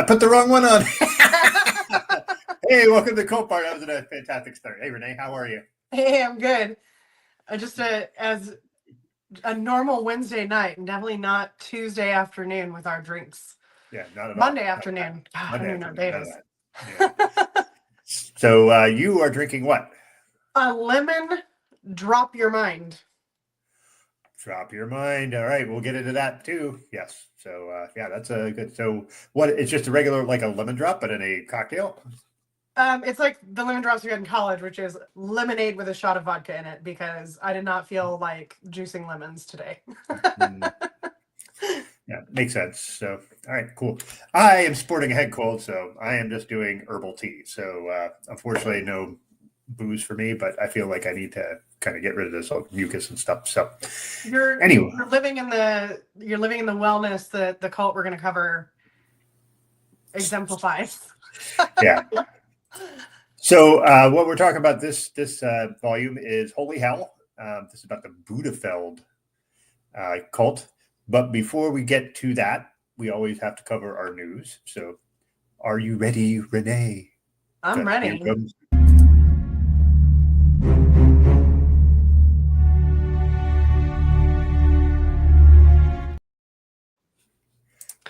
put the wrong one on. Hey, welcome to Cult Bar. That was a fantastic start. Hey, Renee, how are you? Hey, I'm good. Just as a normal Wednesday night, and definitely not Tuesday afternoon with our drinks. Yeah, not at Monday all. afternoon. God, I Monday don't even know what afternoon, day none of it that. Yeah. is. So you are drinking what? A lemon drop your mind. Drop your mind. All right, we'll get into that too. Yes. So yeah, that's a good. So what? It's just a regular, like a lemon drop, but in a cocktail. It's like the lemon drops we had in college, which is lemonade with a shot of vodka in it, because I did not feel like juicing lemons today. Mm, yeah, makes sense. So all right, cool. I am sporting a head cold, so I am just doing herbal tea. So unfortunately, no booze for me, but I feel like I need to kind of get rid of this mucus and stuff. So anyway, You're living in the wellness that the cult we're going to cover exemplifies. yeah. So what we're talking about this volume is Holy Hell. This is about the Buddhafield cult. But before we get to that, we always have to cover our news. So are you ready, Renee? I'm ready.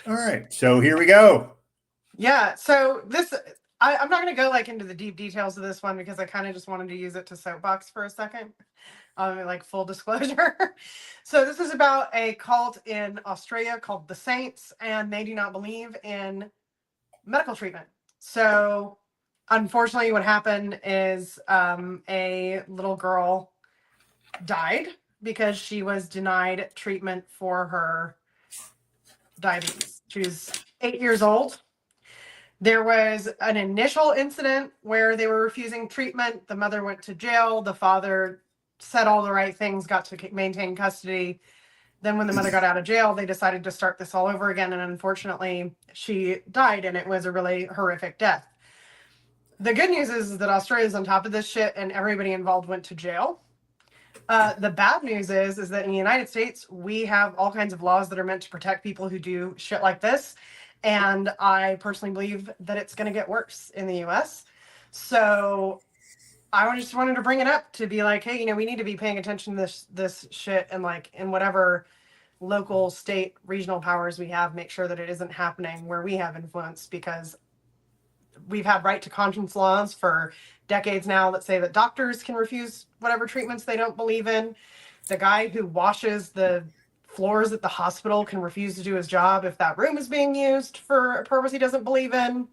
All right, so here we go. Yeah, so I'm not going to go like into the deep details of this one, because I kind of just wanted to use it to soapbox for a second. Like full disclosure. So this is about a cult in Australia called the Saints, and they do not believe in medical treatment. So unfortunately, what happened is a little girl died because she was denied treatment for her diabetes. She was 8 years old. There was an initial incident where they were refusing treatment. The mother went to jail. The father said all the right things, got to maintain custody. Then when the mother got out of jail, they decided to start this all over again. And unfortunately, she died, and it was a really horrific death. The good news is that Australia's on top of this shit, and everybody involved went to jail. The bad news is that in the United States, we have all kinds of laws that are meant to protect people who do shit like this. And I personally believe that it's going to get worse in the US. So I just wanted to bring it up to be like, hey, we need to be paying attention to this shit, and like in whatever local, state, regional powers we have, make sure that it isn't happening where we have influence, because we've had right to conscience laws for decades now that say that doctors can refuse whatever treatments they don't believe in. The guy who washes the floors at the hospital can refuse to do his job if that room is being used for a purpose he doesn't believe in.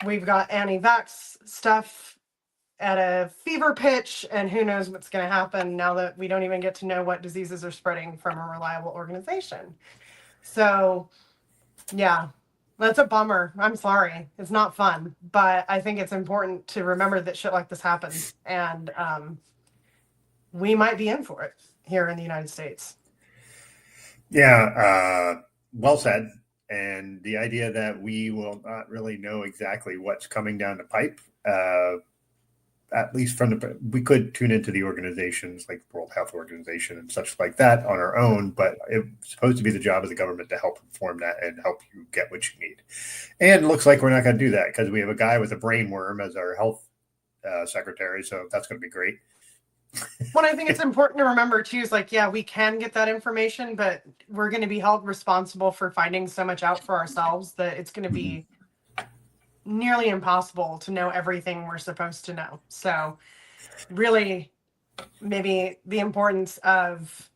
We've got anti-vax stuff at a fever pitch, and who knows what's going to happen now that we don't even get to know what diseases are spreading from a reliable organization. So yeah, that's a bummer. I'm sorry. It's not fun, but I think it's important to remember that shit like this happens, and we might be in for it here in the United States. Yeah, well said. And the idea that we will not really know exactly what's coming down the pipe, at least we could tune into the organizations like the World Health Organization and such like that on our own, but it's supposed to be the job of the government to help inform that and help you get what you need. And it looks like we're not going to do that, because we have a guy with a brain worm as our health secretary, so that's going to be great. What I think it's important to remember too is like, yeah, we can get that information, but we're going to be held responsible for finding so much out for ourselves that it's going to be nearly impossible to know everything we're supposed to know. So really, maybe the importance of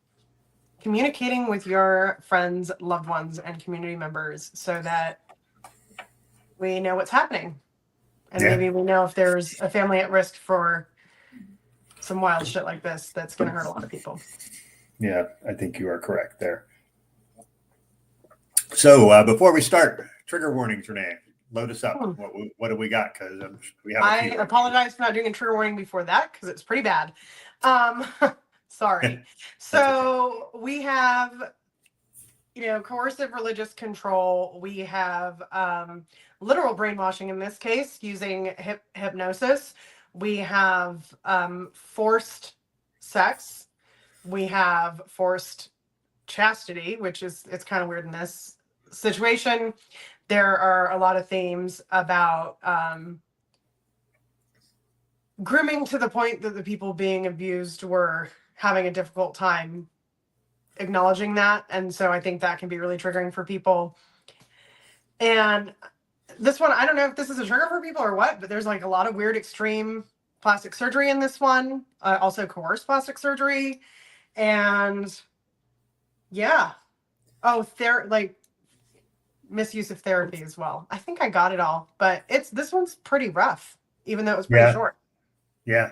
communicating with your friends, loved ones, and community members so that we know what's happening. And maybe we know if there's a family at risk for some wild shit like this that's going to hurt a lot of people. Yeah, I think you are correct there. So before we start, trigger warnings, Renee. Load us up. What do we got? Because we have. I apologize for not doing a trigger warning before that, because it's pretty bad. Sorry. So okay. We have, coercive religious control. We have literal brainwashing in this case using hypnosis. We have forced sex. We have forced chastity, which it's kind of weird in this situation. there are a lot of themes about grooming to the point that the people being abused were having a difficult time acknowledging that. And so I think that can be really triggering for people. And this one, I don't know if this is a trigger for people or what, but there's like a lot of weird extreme plastic surgery in this one, also coerced plastic surgery. And yeah. Oh, like misuse of therapy as well. I think I got it all, but this one's pretty rough, even though it was pretty short. Yeah,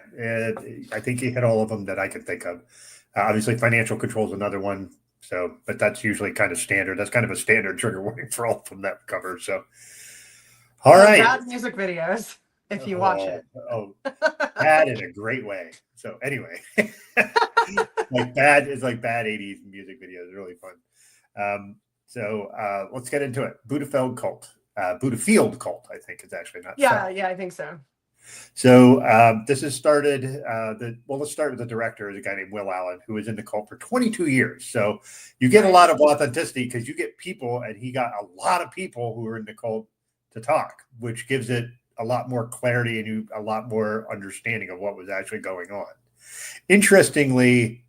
I think you hit all of them that I could think of. Obviously, financial control is another one. So, but that's usually kind of standard. That's kind of a standard trigger warning for all of them that cover. So, all right. Bad music videos, if you watch it. Oh, bad in a great way. So, anyway, like bad is like bad 80s music videos. Really fun. So let's get into it. Buddhafield cult. Buddhafield cult, I think, is actually not. Yeah, I think so. So this has started. Let's start with the director, is a guy named Will Allen, who was in the cult for 22 years. So you get a lot of authenticity because you get people, and he got a lot of people who are in the cult to talk, which gives it a lot more clarity and a lot more understanding of what was actually going on. Interestingly,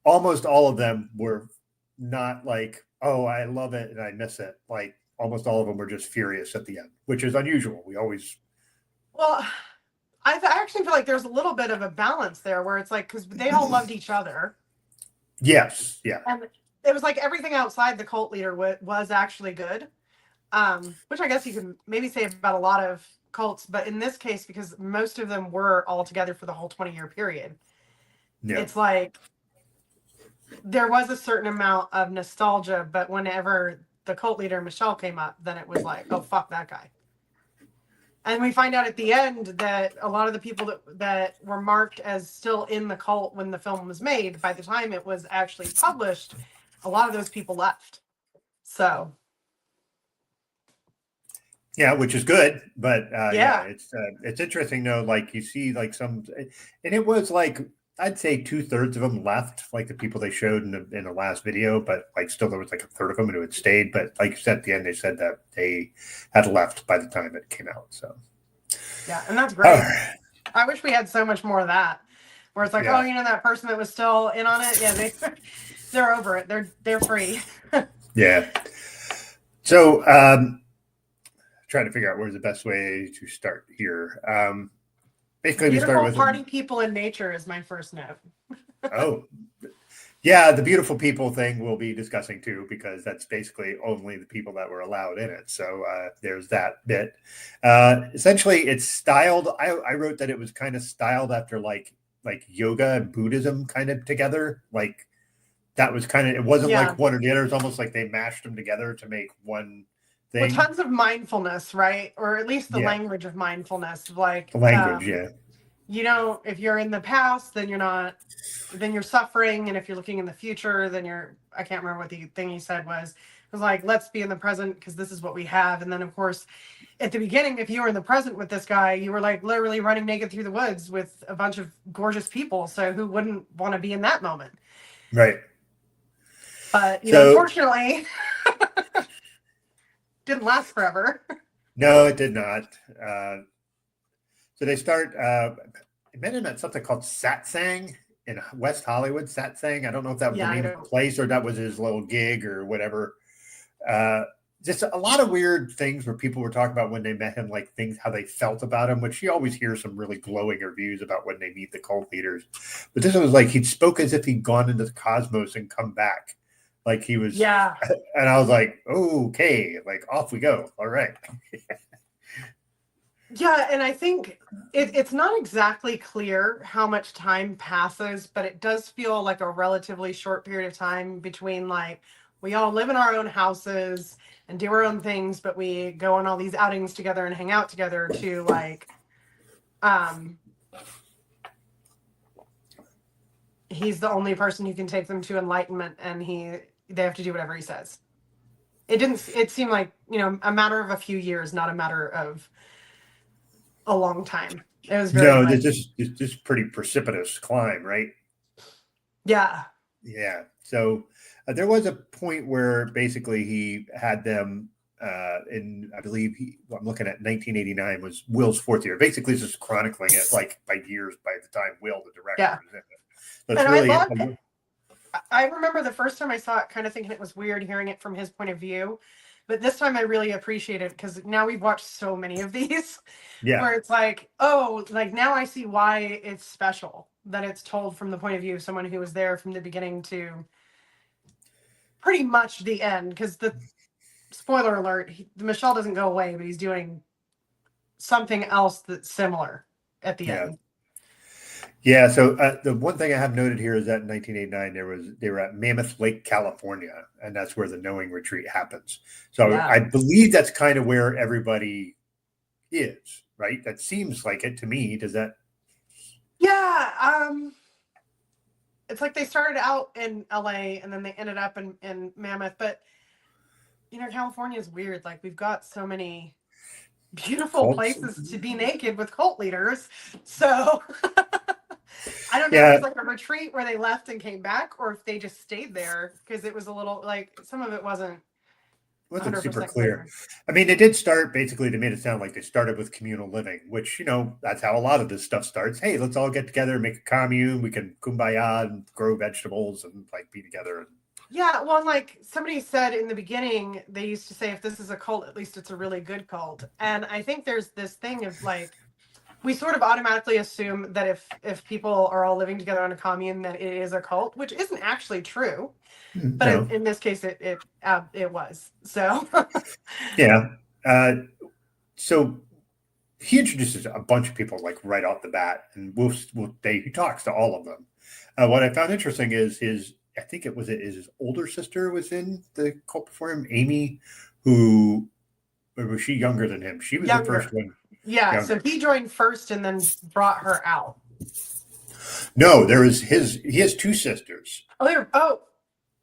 almost all of them were not like, oh, I love it and I miss it. Like almost all of them were just furious at the end, which is unusual. Well, I actually feel like there's a little bit of a balance there where it's like, because they all loved each other. Yes. Yeah. And it was like everything outside the cult leader was actually good, which I guess you can maybe say about a lot of cults. But in this case, because most of them were all together for the whole 20-year period, it's like there was a certain amount of nostalgia. But whenever the cult leader, Michelle, came up, then it was like, oh, fuck that guy. And we find out at the end that a lot of the people that were marked as still in the cult when the film was made, by the time it was actually published, a lot of those people left. So. Yeah, which is good. But it's interesting though. Like you see like some, and it was like, I'd say 2/3 of them left, like the people they showed in the last video, but like still there was like 1/3 of them who had stayed. But like you said at the end, they said that they had left by the time it came out. So yeah, and that's great. I wish we had so much more of that, where it's like, oh, that person that was still in on it, yeah, they're over it. They're free. Yeah. So trying to figure out where's the best way to start here. Basically, beautiful we start with party people in nature is my first note. Oh, yeah, the beautiful people thing we'll be discussing too, because that's basically only the people that were allowed in it. So there's that bit. Essentially, it's styled. I wrote that it was kind of styled after like yoga and Buddhism kind of together. Like that was kind of, it wasn't like one or the other. It's almost like they mashed them together to make one thing. With tons of mindfulness, right? Or at least the language of mindfulness. Like the language, if you're in the past, then you're suffering. And if you're looking in the future, then I can't remember what the thing he said was. It was like, let's be in the present because this is what we have. And then of course, at the beginning, if you were in the present with this guy, you were like literally running naked through the woods with a bunch of gorgeous people. So who wouldn't want to be in that moment? Right. But, unfortunately, didn't last forever. No, it did not. So they start, I met him at something called Satsang in West Hollywood. Satsang. I don't know if that was the name of the place or that was his little gig or whatever. Just a lot of weird things where people were talking about when they met him, like things, how they felt about him, which you always hear some really glowing reviews about when they meet the cult leaders. But this was like, he spoke as if he'd gone into the cosmos and come back. Like he was, and I was like, oh, okay, like off we go. All right. Yeah, and I think it's not exactly clear how much time passes, but it does feel like a relatively short period of time between like we all live in our own houses and do our own things, but we go on all these outings together and hang out together to like he's the only person who can take them to enlightenment, and they have to do whatever he says. It seemed like, a matter of a few years, not a matter of a long time. It was very it's just pretty precipitous climb, right? Yeah. Yeah. So there was a point where basically he had them in I believe I'm looking at 1989 was Will's fourth year. Basically, it's just chronicling it like by years by the time Will, the director, Yeah. is in it. So it's And I really love it. I remember the first time I saw it, kind of thinking it was weird hearing it from his point of view. But this time I really appreciate it because now we've watched so many of these yeah, where it's like, oh, like now I see why it's special that it's told from the point of view of someone who was there from the beginning to pretty much the end. Because the spoiler alert, Michelle doesn't go away, but he's doing something else that's similar at the yeah. end. Yeah, so the one thing I have noted here is that in 1989 they were at Mammoth Lake, California, and that's where the Knowing Retreat happens. So Yeah. I believe that's kind of where everybody is, right? That seems like it to me. Does that? Yeah. It's like they started out in LA and then they ended up in Mammoth. But California is weird. Like we've got so many beautiful Cults? places to be naked with cult leaders. So I don't know if it Yeah, was like a retreat where they left and came back or if they just stayed there because it was a little like some of it wasn't wasn't super 100% clear. clear. I mean, they did start basically. They made it sound like they started with communal living, which that's how a lot of this stuff starts. Hey, let's all get together, make a commune. We can kumbaya and grow vegetables and like be together. Yeah, well, like somebody said in the beginning, they used to say if this is a cult, at least it's a really good cult. And I think there's this thing of like we sort of automatically assume that if people are all living together on a commune that it is a cult, which isn't actually true. But No, in this case, it was. So yeah. So he introduces a bunch of people like right off the bat, and he talks to all of them. What I found interesting is his I think it was his older sister was in the cult before him, Amy, who or was she younger than him? She was the first younger. one. Yeah, so Younger. he joined first and then brought her out. No, there was his. He has two sisters Oh,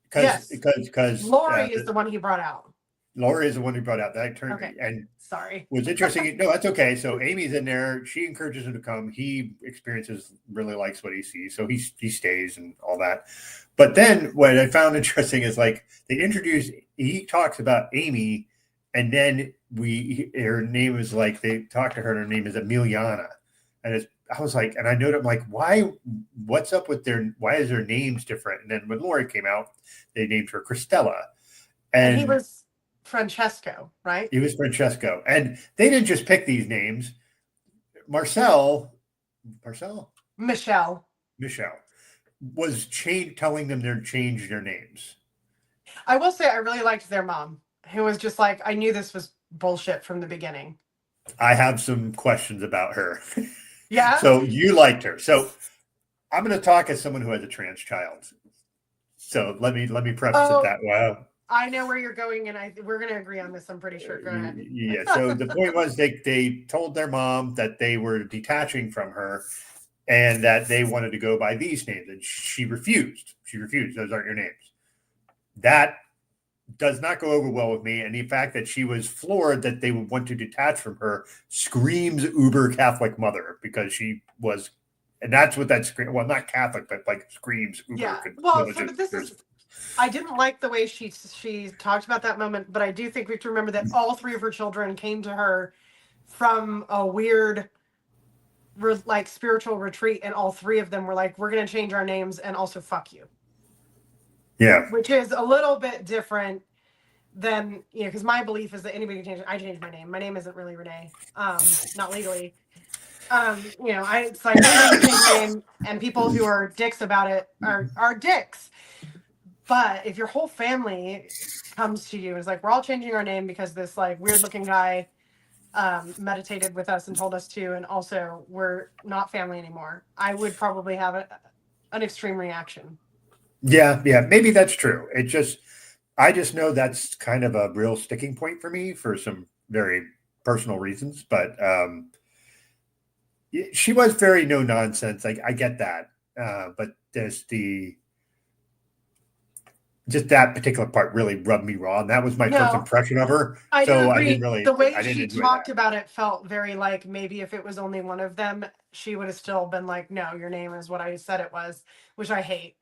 because yes. because Lori is the one he brought out. Laura is the one who brought out that term, Okay. and Sorry. was interesting. No, that's okay. So Amy's in there. She encourages him to come. He experiences, really likes what he sees, so he stays and all that. But then what I found interesting is like they introduce. He talks about Amy, and then her name is like they talk to her. And her name is Emiliana, and I was like, and I noted, I'm like, why? What's up with why is their names different? And then when Lori came out, they named her Christella, And he and was Francesco, right? he was Francesco. And they didn't just pick these names. Marcel, Michelle. Michelle was telling them to change their names. I will say I really liked their mom, who was just like, I knew this was bullshit from the beginning. I have some questions about her. Yeah. So you liked her. So I'm going to talk as someone who has a trans child. So let me preface it that way. I know where you're going, and we're going to agree on this. I'm pretty sure. Go ahead. Yeah. So the point was they told their mom that they were detaching from her and that they wanted to go by these names, and she refused. She refused. Those aren't your names. That does not go over well with me. And the fact that she was floored that they would want to detach from her screams uber Catholic mother because she was, and that's what that scream. Well, not Catholic, but like screams uber. Yeah. Well, so but this is. I didn't like the way she talked about that moment, but I do think we have to remember that all three of her children came to her from a weird, like spiritual retreat, and all three of them were like, "We're going to change our names and also fuck you." Yeah. Which is a little bit different than because my belief is that anybody can change it. I changed my name. My name isn't really Renee, not legally. It's like anybody can change my name, and people who are dicks about it are dicks. But if your whole family comes to you and is like, we're all changing our name because this like weird looking guy meditated with us and told us to, and also we're not family anymore, I would probably have an extreme reaction. Yeah, maybe that's true. I just know that's kind of a real sticking point for me for some very personal reasons. But she was very no nonsense. I get that, but there's just that particular part really rubbed me raw. And that was my first impression of her. I do agree. I didn't really. The way I didn't she talked about it felt very like maybe if it was only one of them, she would have still been like, "No, your name is what I said it was," which I hate.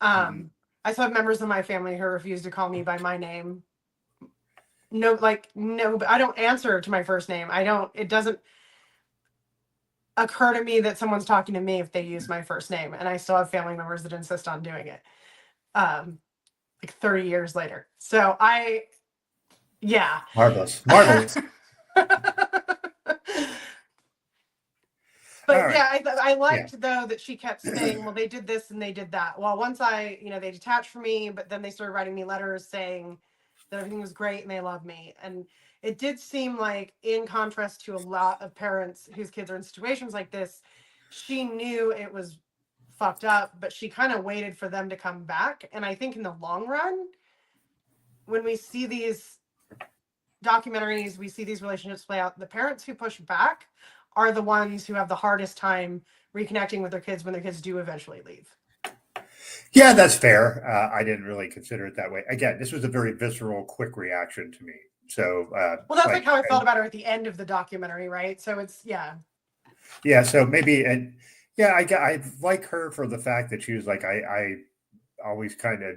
I still have members of my family who refuse to call me by my name. no, like, no, I don't answer to my first name. It doesn't occur to me that someone's talking to me if they use my first name, and I still have family members that insist on doing it. Like 30 years later. So yeah. Marvelous. Marvelous. All But right. yeah, I Yeah. liked though that she kept saying, well, they did this and they did that. Well, once they detached from me, but then they started writing me letters saying that everything was great and they love me. And it did seem like, in contrast to a lot of parents whose kids are in situations like this, she knew it was fucked up, but she kind of waited for them to come back. And I think in the long run, when we see these documentaries, we see these relationships play out, the parents who push back are the ones who have the hardest time reconnecting with their kids when their kids do eventually leave. Yeah, that's fair. I didn't really consider it that way. Again, this was a very visceral, quick reaction to me. So, well, that's like how I felt about her at the end of the documentary, right? So it's yeah. So maybe, and yeah, I like her for the fact that she was like, I always kind of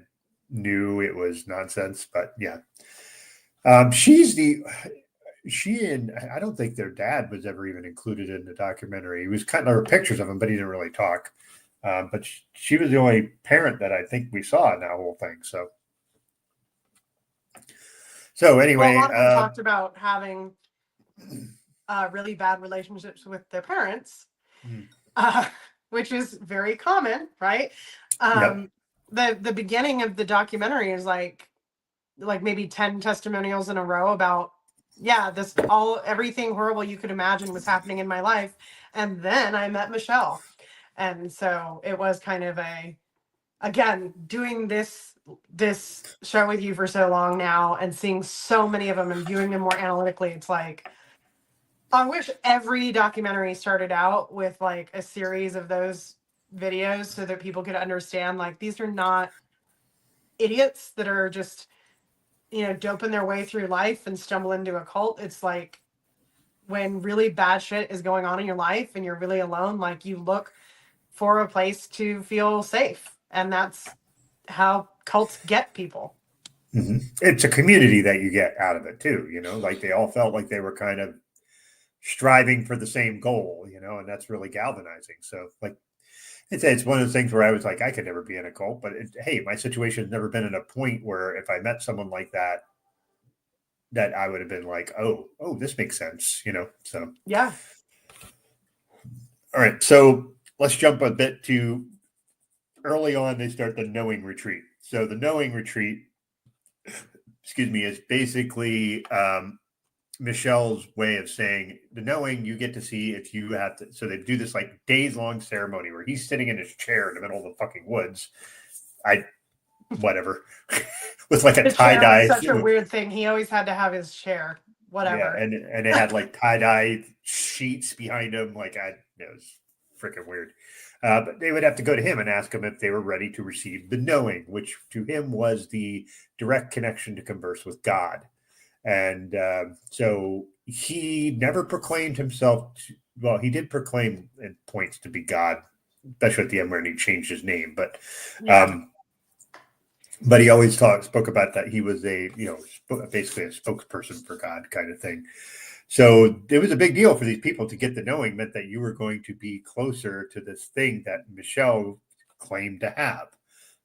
knew it was nonsense, but yeah. She and I don't think their dad was ever even included in the documentary. He was kind of, there were pictures of him, but he didn't really talk. But she was the only parent that I think we saw in that whole thing. So well, a anyway, lot of them talked about having really bad relationships with their parents, which is very common, right? yep. The beginning of the documentary is like maybe 10 testimonials in a row about, yeah, everything horrible you could imagine was happening in my life. And then I met Michelle. And so it was kind of again, doing this show with you for so long now and seeing so many of them and viewing them more analytically, it's like, I wish every documentary started out with like a series of those videos so that people could understand, like, these are not idiots that are just doping their way through life and stumble into a cult. It's like, when really bad shit is going on in your life and you're really alone, like, you look for a place to feel safe. And that's how cults get people. Mm-hmm. It's a community that you get out of it too. Like they all felt like they were kind of striving for the same goal, and that's really galvanizing. So like, it's one of those things where I was like, I could never be in a cult, but hey, my situation has never been in a point where if I met someone like that, that I would have been like, oh, this makes sense, So Yeah. All right, so let's jump a bit to early on. They start the knowing retreat. So the knowing retreat, excuse me, is basically Michelle's way of saying the knowing you get to see if you have to. So they do this like days long ceremony where he's sitting in his chair in the middle of the fucking woods. Whatever, with like a tie dye. Such a weird thing. He always had to have his chair. Whatever. Yeah, and it had like tie dye sheets behind him. It was freaking weird. But they would have to go to him and ask him if they were ready to receive the knowing, which to him was the direct connection to converse with God. And so he never proclaimed himself. Well, he did proclaim at points to be God, especially at the end when he changed his name. But but he always spoke about that he was basically a spokesperson for God kind of thing. So it was a big deal for these people to get the knowing, meant that you were going to be closer to this thing that Michelle claimed to have.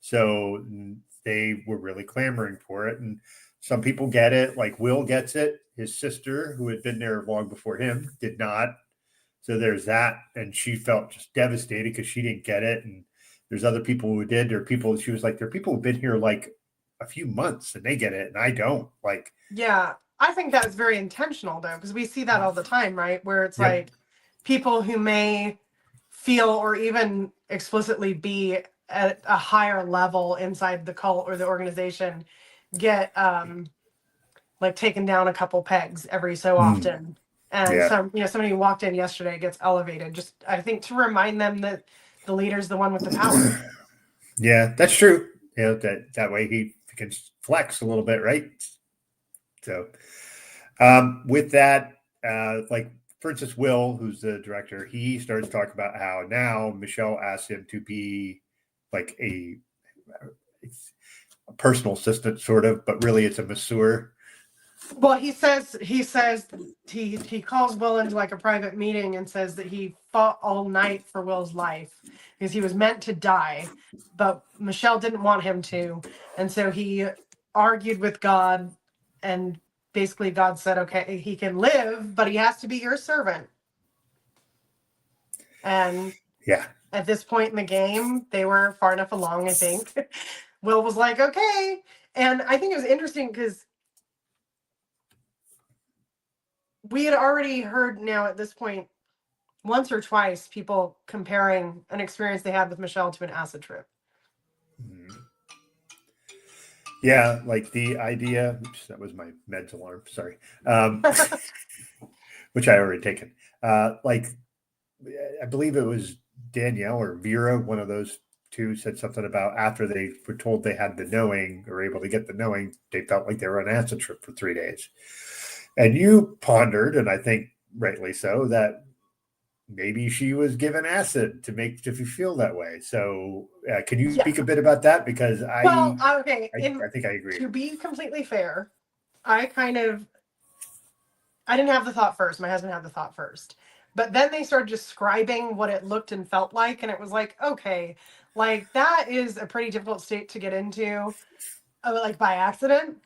So they were really clamoring for it. And some people get it, like Will gets it. His sister, who had been there long before him, did not. So there's that. And she felt just devastated because she didn't get it. And there's other people who did. There are people, she was like, there are people who've been here like a few months and they get it and I don't. Like, yeah, I think that's very intentional though, because we see that all the time, right? Where it's like people who may feel or even explicitly be at a higher level inside the cult or the organization get like taken down a couple pegs every so often. And somebody who walked in yesterday gets elevated, just I think to remind them that the leader's the one with the power. Yeah, that's true. That way he can flex a little bit, right? So with that, like for instance, Will, who's the director, he starts talking about how now Michelle asked him to be like a personal assistant, sort of, but really it's a masseur. Well, he calls Will into like a private meeting and says that he fought all night for Will's life because he was meant to die, but Michelle didn't want him to, and so he argued with God, and basically God said, "Okay, he can live, but he has to be your servant." And Yeah. at this point in the game, they were far enough along, I think. Will was like, "Okay," and I think it was interesting because we had already heard now at this point once or twice people comparing an experience they had with Michelle to an acid trip. Mhm. Yeah, like the idea. Oops, that was my meds alarm. Sorry. Which I already taken. Like I believe it was Danielle or Vera, one of those two, said something about after they were told they had the knowing or able to get the knowing, they felt like they were on an acid trip for 3 days. And you pondered, and I think rightly so, that maybe she was given acid to make to feel that way. So, can you Yeah. speak a bit about that? Because Well, okay. I think I agree. To be completely fair, I kind of I didn't have the thought first. My husband had the thought first. But then they started describing what it looked and felt like, and it was like, okay, like that is a pretty difficult state to get into, like by accident.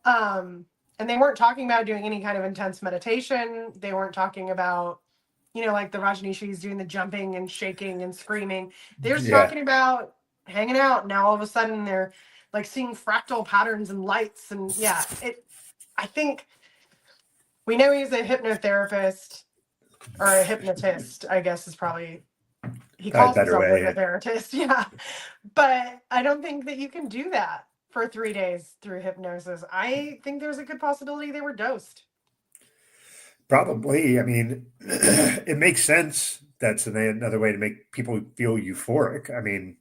Um, and they weren't talking about doing any kind of intense meditation. They weren't talking about, like the Rajneeshis doing the jumping and shaking and screaming. They were just Yeah, talking about hanging out. Now all of a sudden they're like seeing fractal patterns and lights, and yeah, I think we know he's a hypnotherapist or a hypnotist, I guess is probably he probably a calls better himself a way. hypnotherapist, yeah. But I don't think that you can do that for 3 days through hypnosis. I think there's a good possibility they were dosed. Probably. I mean, it makes sense. That's another way to make people feel euphoric. I mean,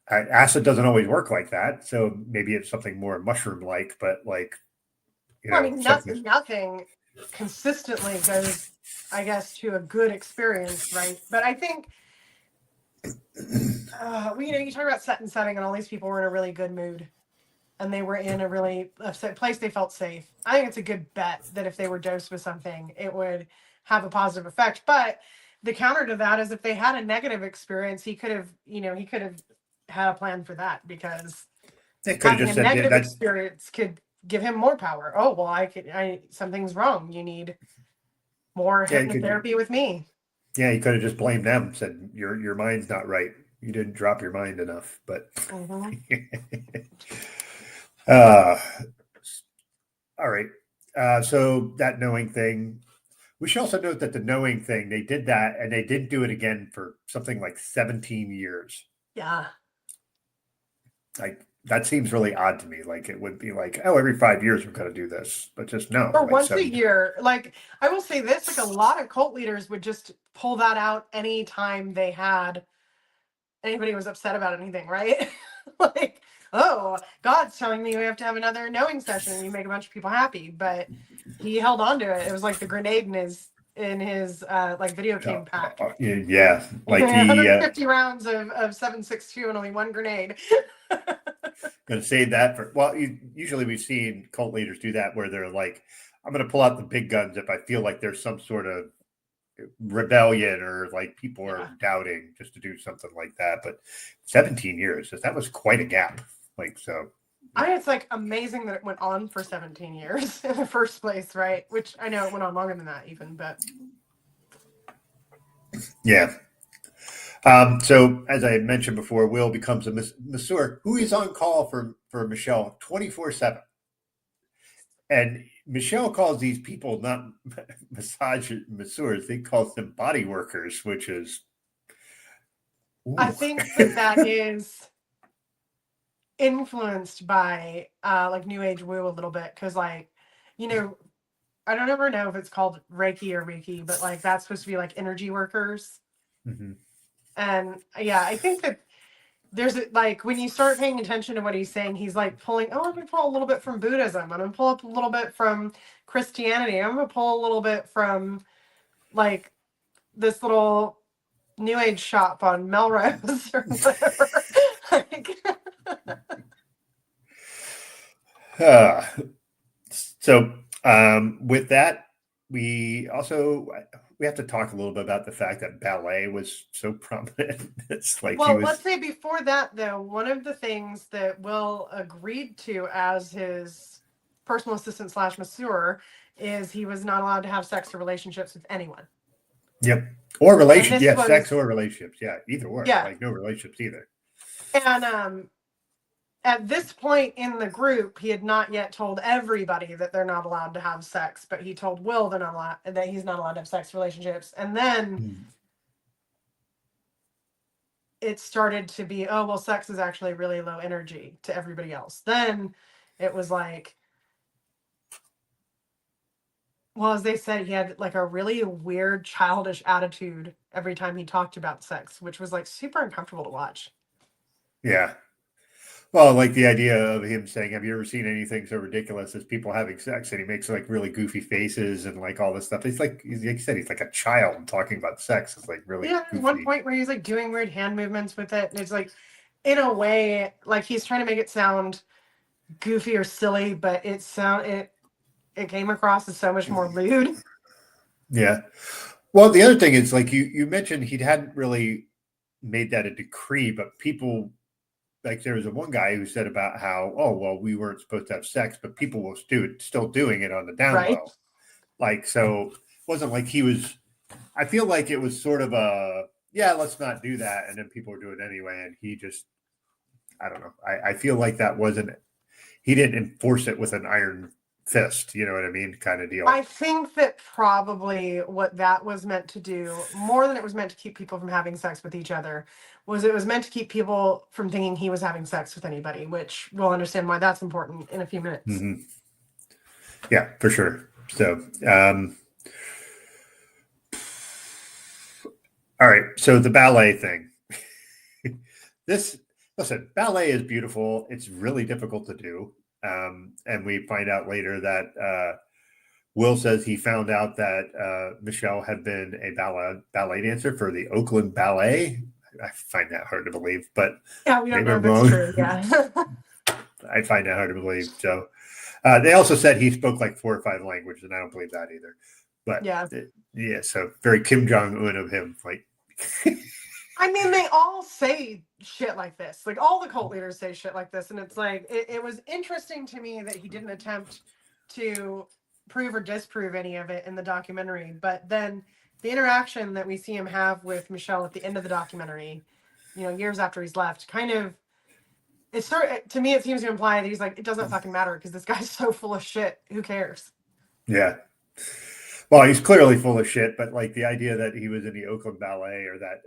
acid doesn't always work like that, so maybe it's something more mushroom-like. But like, Well, I mean, something. nothing consistently goes, I guess, to a good experience, right? But I think, you talk about set and setting, and all these people were in a really good mood, and they were in a really place they felt safe. I think it's a good bet that if they were dosed with something, it would have a positive effect. But the counter to that is if they had a negative experience, he could have had a plan for that because They could have having a just said negative that. experience could give him more power. Oh, well, something's wrong. You need more Yeah, you could. hypnotherapy with me. Yeah, you could have just blamed them. Said your mind's not right. You didn't drop your mind enough. But Mm-hmm. uh, all right. So that knowing thing. We should also note that the knowing thing, they did that and they didn't do it again for something like 17 years. Yeah. Like that seems really odd to me. Like it would be like, oh, every 5 years we're going to do this, but just no, Or like once a 17. year. Like, I will say this, like a lot of cult leaders would just pull that out anytime they had anybody was upset about anything, right? Like, oh, God's telling me we have to have another knowing session. You make a bunch of people happy, but he held on to it. It was like the grenade in his like video game pack. Yeah, like he 150 rounds of 7.62 and only one grenade. going to save that for. Well, usually we've seen cult leaders do that where they're like, I'm going to pull out the big guns if I feel like there's some sort of rebellion or like people Yeah. are doubting, just to do something like that. But 17 years, that was quite a gap. Like so. It's like amazing that it went on for 17 years in the first place, right? Which I know it went on longer than that even, but Yeah. So as I mentioned before, Will becomes a masseur who is on call for Michelle 24/7, and Michelle calls these people not masseurs; they calls them body workers, which is. Ooh. I think that is influenced by like New Age woo a little bit because I don't ever know if it's called Reiki or Reiki, but like that's supposed to be like energy workers. Mm-hmm. And yeah, I think that there's like when you start paying attention to what he's saying, he's like pulling, oh, I'm gonna pull a little bit from Buddhism, I'm gonna pull up a little bit from Christianity, I'm gonna pull a little bit from like this little new age shop on Melrose or whatever. Like, Uh, So with that, we have to talk a little bit about the fact that ballet was so prominent. It's like he Well, let's was. say before that, though, one of the things that Will agreed to as his personal assistant slash masseur is he was not allowed to have sex or relationships with anyone. Yep. Or And relation, this yeah, sex was, or relationships, yeah, either or, yeah. like no relationships either. And at this point in the group, he had not yet told everybody that they're not allowed to have sex, but he told Will that he's not allowed to have sex relationships. And then it started to be, oh, well, sex is actually really low energy to everybody else. Then it was like, well, as they said, he had like a really weird, childish attitude every time he talked about sex, which was like super uncomfortable to watch. Yeah. Well, like the idea of him saying, "Have you ever seen anything so ridiculous as people having sex?" And he makes like really goofy faces and like all this stuff. It's like you said, he's like a child talking about sex. It's like really Yeah, there's one goofy. point where he's like doing weird hand movements with it. And it's like, in a way, like he's trying to make it sound goofy or silly, but it came across as so much more lewd. Yeah. Well, the other thing is like you mentioned he hadn't really made that a decree, but people like there was a one guy who said about how, oh well, we weren't supposed to have sex, but people were still doing it on the down Right. low. Like so it wasn't like he was. I feel like it was sort of a yeah, let's not do that, and then people were doing it anyway, and he just I don't know. I feel like that wasn't he didn't enforce it with an iron fist. You know what I mean? Kind of deal. I think that probably what that was meant to do, more than it was meant to keep people from having sex with each other, was it was meant to keep people from thinking he was having sex with anybody, which we'll understand why that's important in a few minutes. Mm-hmm. Yeah, for sure. So, all right. So the ballet thing. This listen, ballet is beautiful. It's really difficult to do, and we find out later that Will says he found out that Michelle had been a ballet dancer for the Oakland Ballet. I find that hard to believe, but Yeah, we don't maybe know I'm if it's wrong. true. Yeah. I find that hard to believe. So they also said he spoke like 4 or 5 languages, and I don't believe that either. But Yeah. yeah, so very Kim Jong Un of him. Like, I mean, they all say shit like this. Like all the cult leaders say shit like this, and it's like it was interesting to me that he didn't attempt to prove or disprove any of it in the documentary. But then the interaction that we see him have with Michelle at the end of the documentary, years after he's left, kind of to me it seems to imply that he's like, it doesn't fucking matter because this guy's so full of shit. Who cares? yeah. Well, he's clearly full of shit, but like the idea that he was in the Oakland Ballet or that,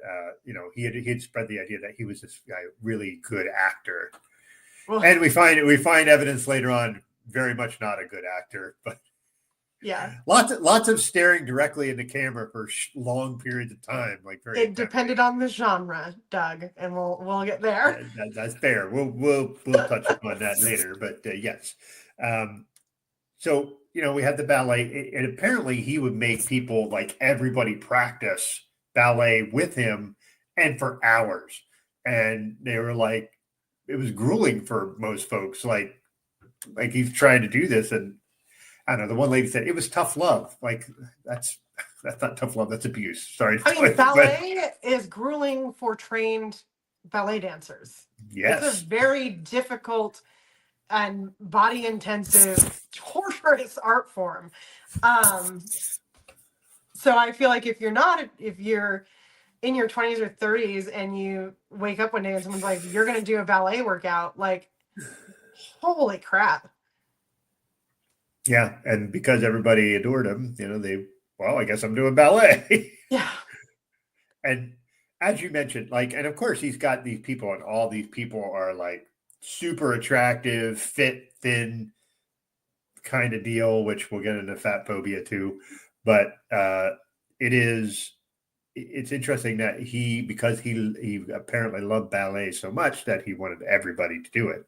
he had spread the idea that he was this guy, really good actor. Well, and we find evidence later on, very much not a good actor, but yeah, lots of staring directly in the camera for long periods of time. Like it depended on the genre, Doug, and we'll get there. That's fair. We'll touch upon that later, but yes. So, we had the ballet, and apparently he would make people, like everybody, practice ballet with him and for hours. And they were like, it was grueling for most folks. Like he's trying to do this. And I don't know, the one lady said it was tough love. Like that's not tough love. That's abuse. Sorry. I mean, ballet is grueling for trained ballet dancers. Yes. It's a very difficult and body intensive, torturous art form. So I feel like if you're in your 20s or 30s and you wake up one day and someone's like, you're going to do a ballet workout, like, holy crap. Yeah. And because everybody adored him, I guess I'm doing ballet. Yeah. And as you mentioned, and of course he's got these people, and all these people are like super attractive, fit, thin kind of deal, which we'll get into fat phobia too. But it's interesting that because he apparently loved ballet so much that he wanted everybody to do it.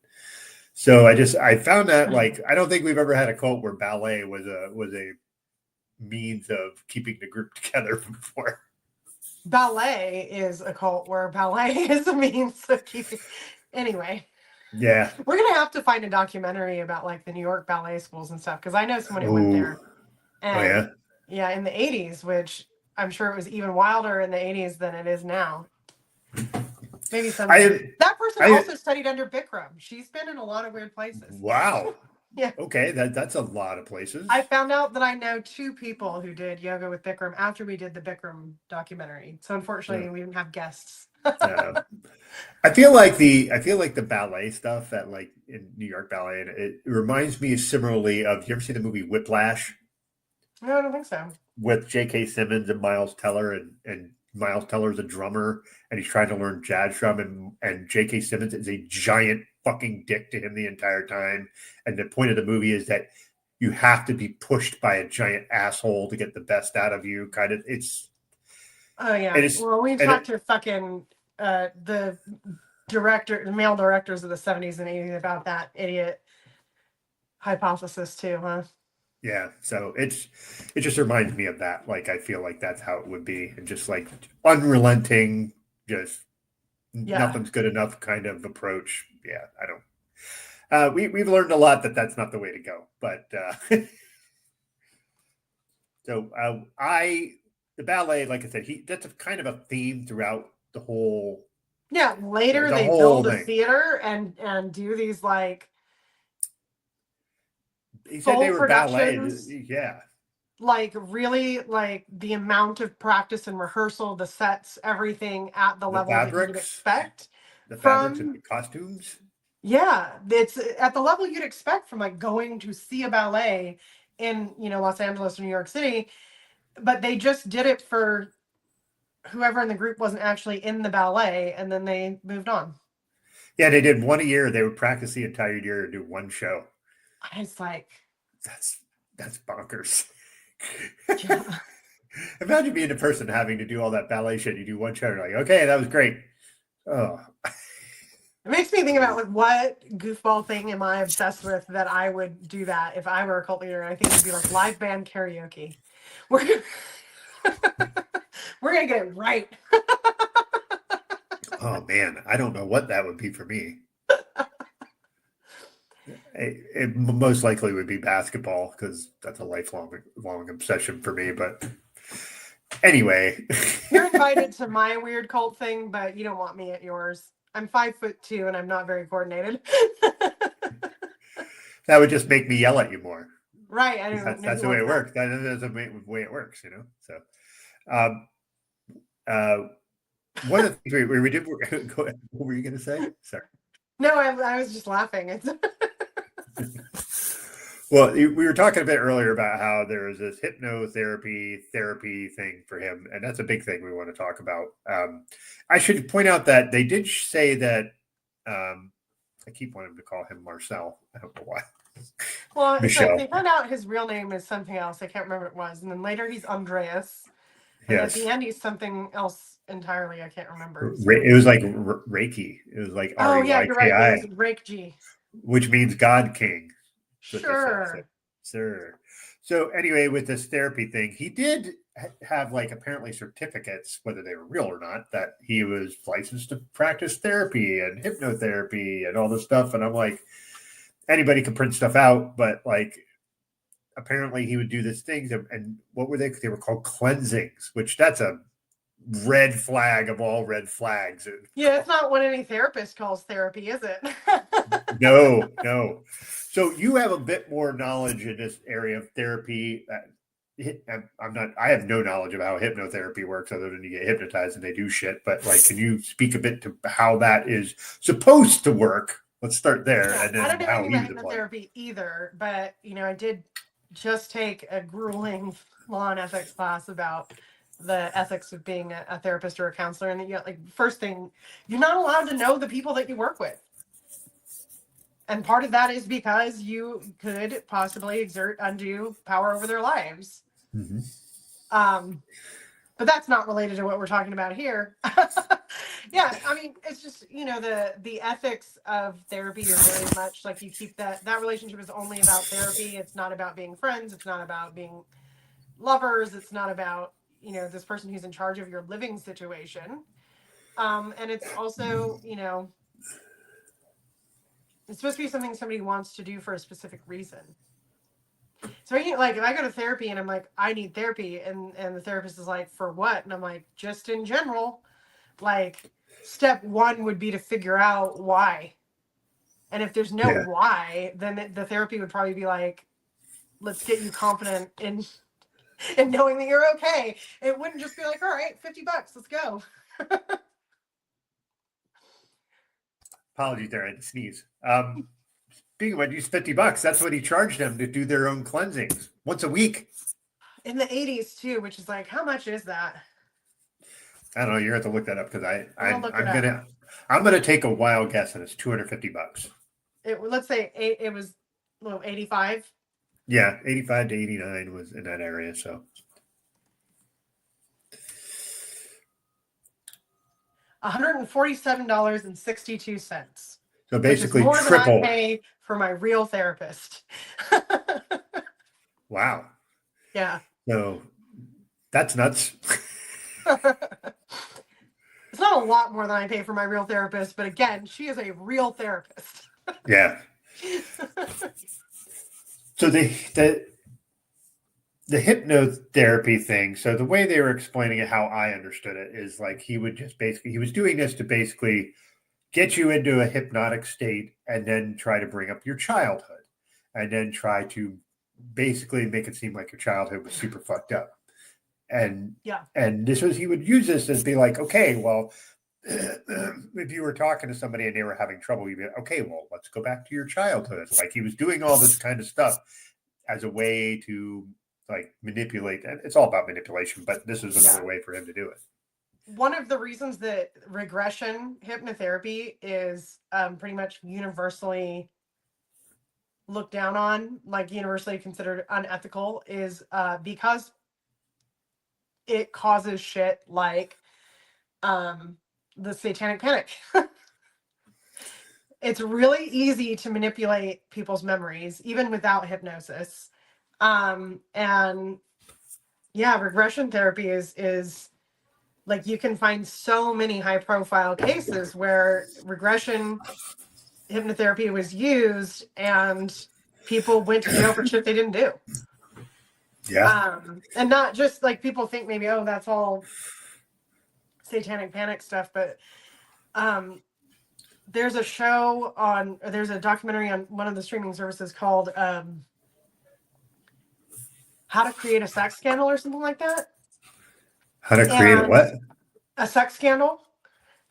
So I found that I don't think we've ever had a cult where ballet was a means of keeping the group together before. Ballet is a cult where ballet is a means of keeping. Anyway. Yeah. We're gonna have to find a documentary about like the New York ballet schools and stuff because I know someone who went Oh. there, Oh and yeah. yeah, in the '80s, which I'm sure it was even wilder in the '80s than it is now. Maybe someday. I. That person I. also studied under Bikram. She's been in a lot of weird places. Wow. Yeah. Okay. That's a lot of places. I found out that I know 2 people who did yoga with Bikram after we did the Bikram documentary. So unfortunately, we didn't have guests. Uh, I feel like the ballet stuff at like in New York Ballet, and it reminds me similarly of, you ever see the movie Whiplash No, I don't think so. with J.K. Simmons and Miles Teller, and Miles Teller's a drummer and he's trying to learn jazz drum, and J.K. Simmons is a giant fucking dick to him the entire time. And the point of the movie is that you have to be pushed by a giant asshole to get the best out of you. Kind of, Oh yeah. and it's Well, we and talked to fucking the male directors of the '70s and '80s about that idiot hypothesis too, huh? Yeah, so it just reminds me of that. Like I feel like that's how it would be, and just like unrelenting, just Yeah. nothing's good enough kind of approach. Yeah, I don't. We've learned a lot that that's not the way to go. But so I the ballet, like I said, he that's a kind of a theme throughout the whole Yeah. Later the they whole build a thing. theater and do these like He said they full were ballet. productions, Yeah, like really like the amount of practice and rehearsal, the sets, everything at the the level that you'd fabrics, expect the fabrics and from, the costumes. yeah, it's at the level you'd expect from like going to see a ballet in, Los Angeles or New York City, but they just did it for whoever in the group wasn't actually in the ballet and then they moved on. Yeah, they did one a year. They would practice the entire year and do one show. It's like, That's that's bonkers. yeah. Imagine being a person having to do all that ballet shit. You do one show, you're like, okay, that was great. Oh, It makes me think about like what goofball thing am I obsessed with that I would do that if I were a cult leader. I think it'd be like live band karaoke. We're we're gonna get it right. oh man, I don't know what that would be for me. It most likely would be basketball because that's a long obsession for me. But anyway, You're invited to my weird cult thing, but you don't want me at yours. I'm 5'2" and I'm not very coordinated. that would just make me yell at you more. Right? I don't know That's who the way wants it that. works. That's the way it works, you know. So, um, uh, one of the things we did. What were you going to say? Sorry. No, I was just laughing. It's Well, we were talking a bit earlier about how there is this therapy thing for him, and that's a big thing we want to talk about. I should point out that they did say that. I keep wanting to call him Marcel. I don't know why. well, it's like Michelle. they found out his real name is something else. I can't remember what it was, and then later he's Andreas, and at the Yes. end he's something else entirely. I can't remember. So, It was like Reiki. It was like oh yeah, you're right. It Reyki, was Rake G. which means God King. That's what they said. So, Sure. sir. So anyway, with this therapy thing, he did have like apparently certificates, whether they were real or not, that he was licensed to practice therapy and hypnotherapy and all this stuff. And I'm like, anybody can print stuff out, but like apparently he would do these things. And what were they? They were called cleansings, which that's a red flag of all red flags. Yeah, it's not what any therapist calls therapy, is it? No, no. So you have a bit more knowledge in this area of therapy. I'm not. I have no knowledge of how hypnotherapy works, other than you get hypnotized and they do shit. But like, can you speak a bit to how that is supposed to work? Let's start there, Yeah, and I don't then know how anything he about was applied. hypnotherapy either, but I did just take a grueling law and ethics class about the ethics of being a therapist or a counselor, and like first thing, you're not allowed to know the people that you work with. And part of that is because you could possibly exert undue power over their lives. Mm-hmm. But that's not related to what we're talking about here. Yeah, I mean, it's just the ethics of therapy are very much like you keep that relationship is only about therapy. It's not about being friends. It's not about being lovers. It's not about this person who's in charge of your living situation. And it's also It's supposed to be something somebody wants to do for a specific reason. So like if I go to therapy and I'm like, I need therapy, and the therapist is like, for what? And I'm like, just in general. Like step one would be to figure out why. And if there's no Yeah. why, then the therapy would probably be like, let's get you confident in knowing that you're okay. It wouldn't just be like, all right, $50, let's go. Apologies there, I had to sneeze. Speaking of what, use $50. That's what he charged them to do their own cleansings once a week. In the 80s too, which is like, how much is that? I don't know. You're going to have to look that up because I'm I'm gonna take a wild guess and it's $250. Let's say it was 85. Yeah, 85 to 89 was in that area. So $147.62. so basically which is more triple. than I pay for my real therapist. Wow. Yeah. So that's nuts. It's not a lot more than I pay for my real therapist, but again, she is a real therapist. Yeah. So the hypnotherapy thing. So the way they were explaining it, how I understood it, is like he would just basically he was doing this to basically get you into a hypnotic state and then try to bring up your childhood and then try to basically make it seem like your childhood was super fucked up. And he would use this as be like, okay, well, if you were talking to somebody and they were having trouble, you'd be like, okay, well, let's go back to your childhood. Like he was doing all this kind of stuff as a way to like manipulate. It's all about manipulation, but this is another way for him to do it. One of the reasons that regression hypnotherapy is pretty much universally looked down on, like universally considered unethical, is because it causes shit like the satanic panic. It's really easy to manipulate people's memories, even without hypnosis. And yeah, regression therapy is like, you can find so many high profile cases where regression hypnotherapy was used and people went to jail for shit they didn't do. Yeah. And not just like people think maybe, oh, that's all satanic panic stuff, but there's a documentary on one of the streaming services called How to Create a Sex Scandal or something like that. How to create a what? A sex scandal.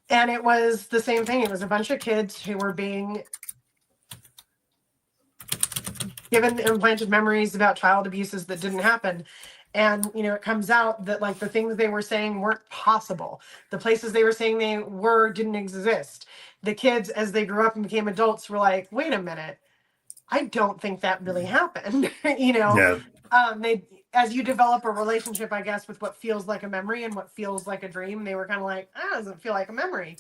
And it was the same thing. It was a bunch of kids who were being given implanted memories about child abuses that didn't happen. And, it comes out that like the things they were saying weren't possible. The places they were saying they were didn't exist. The kids, as they grew up and became adults, were like, wait a minute, I don't think that really happened. Yeah. As you develop a relationship, I guess, with what feels like a memory and what feels like a dream, they were kind of like, that doesn't feel like a memory.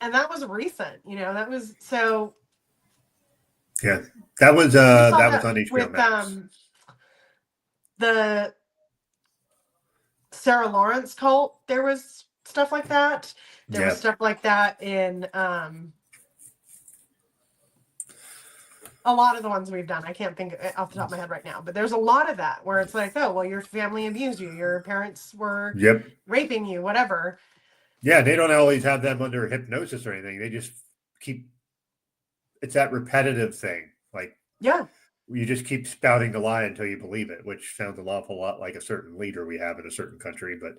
And that was recent, that was so. Yeah, that was on HBO with, Max. The Sarah Lawrence cult, there was stuff like that. There was stuff like that in a lot of the ones we've done. I can't think off the top of my head right now, but there's a lot of that where it's like, oh, well, your family abused you, your parents were raping you, whatever. Yeah, they don't always have them under hypnosis or anything. They just it's that repetitive thing. Like, you just keep spouting the lie until you believe it, which sounds an awful lot like a certain leader we have in a certain country, but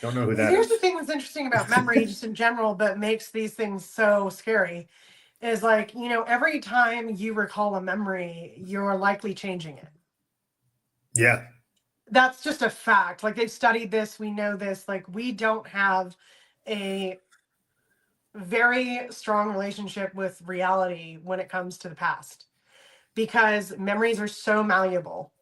don't know who that is. Here's the thing that's interesting about memory just in general, but makes these things so scary, is like, every time you recall a memory, you're likely changing it. Yeah. That's just a fact. Like, they've studied this. We know this. Like, we don't have a very strong relationship with reality when it comes to the past, because memories are so malleable.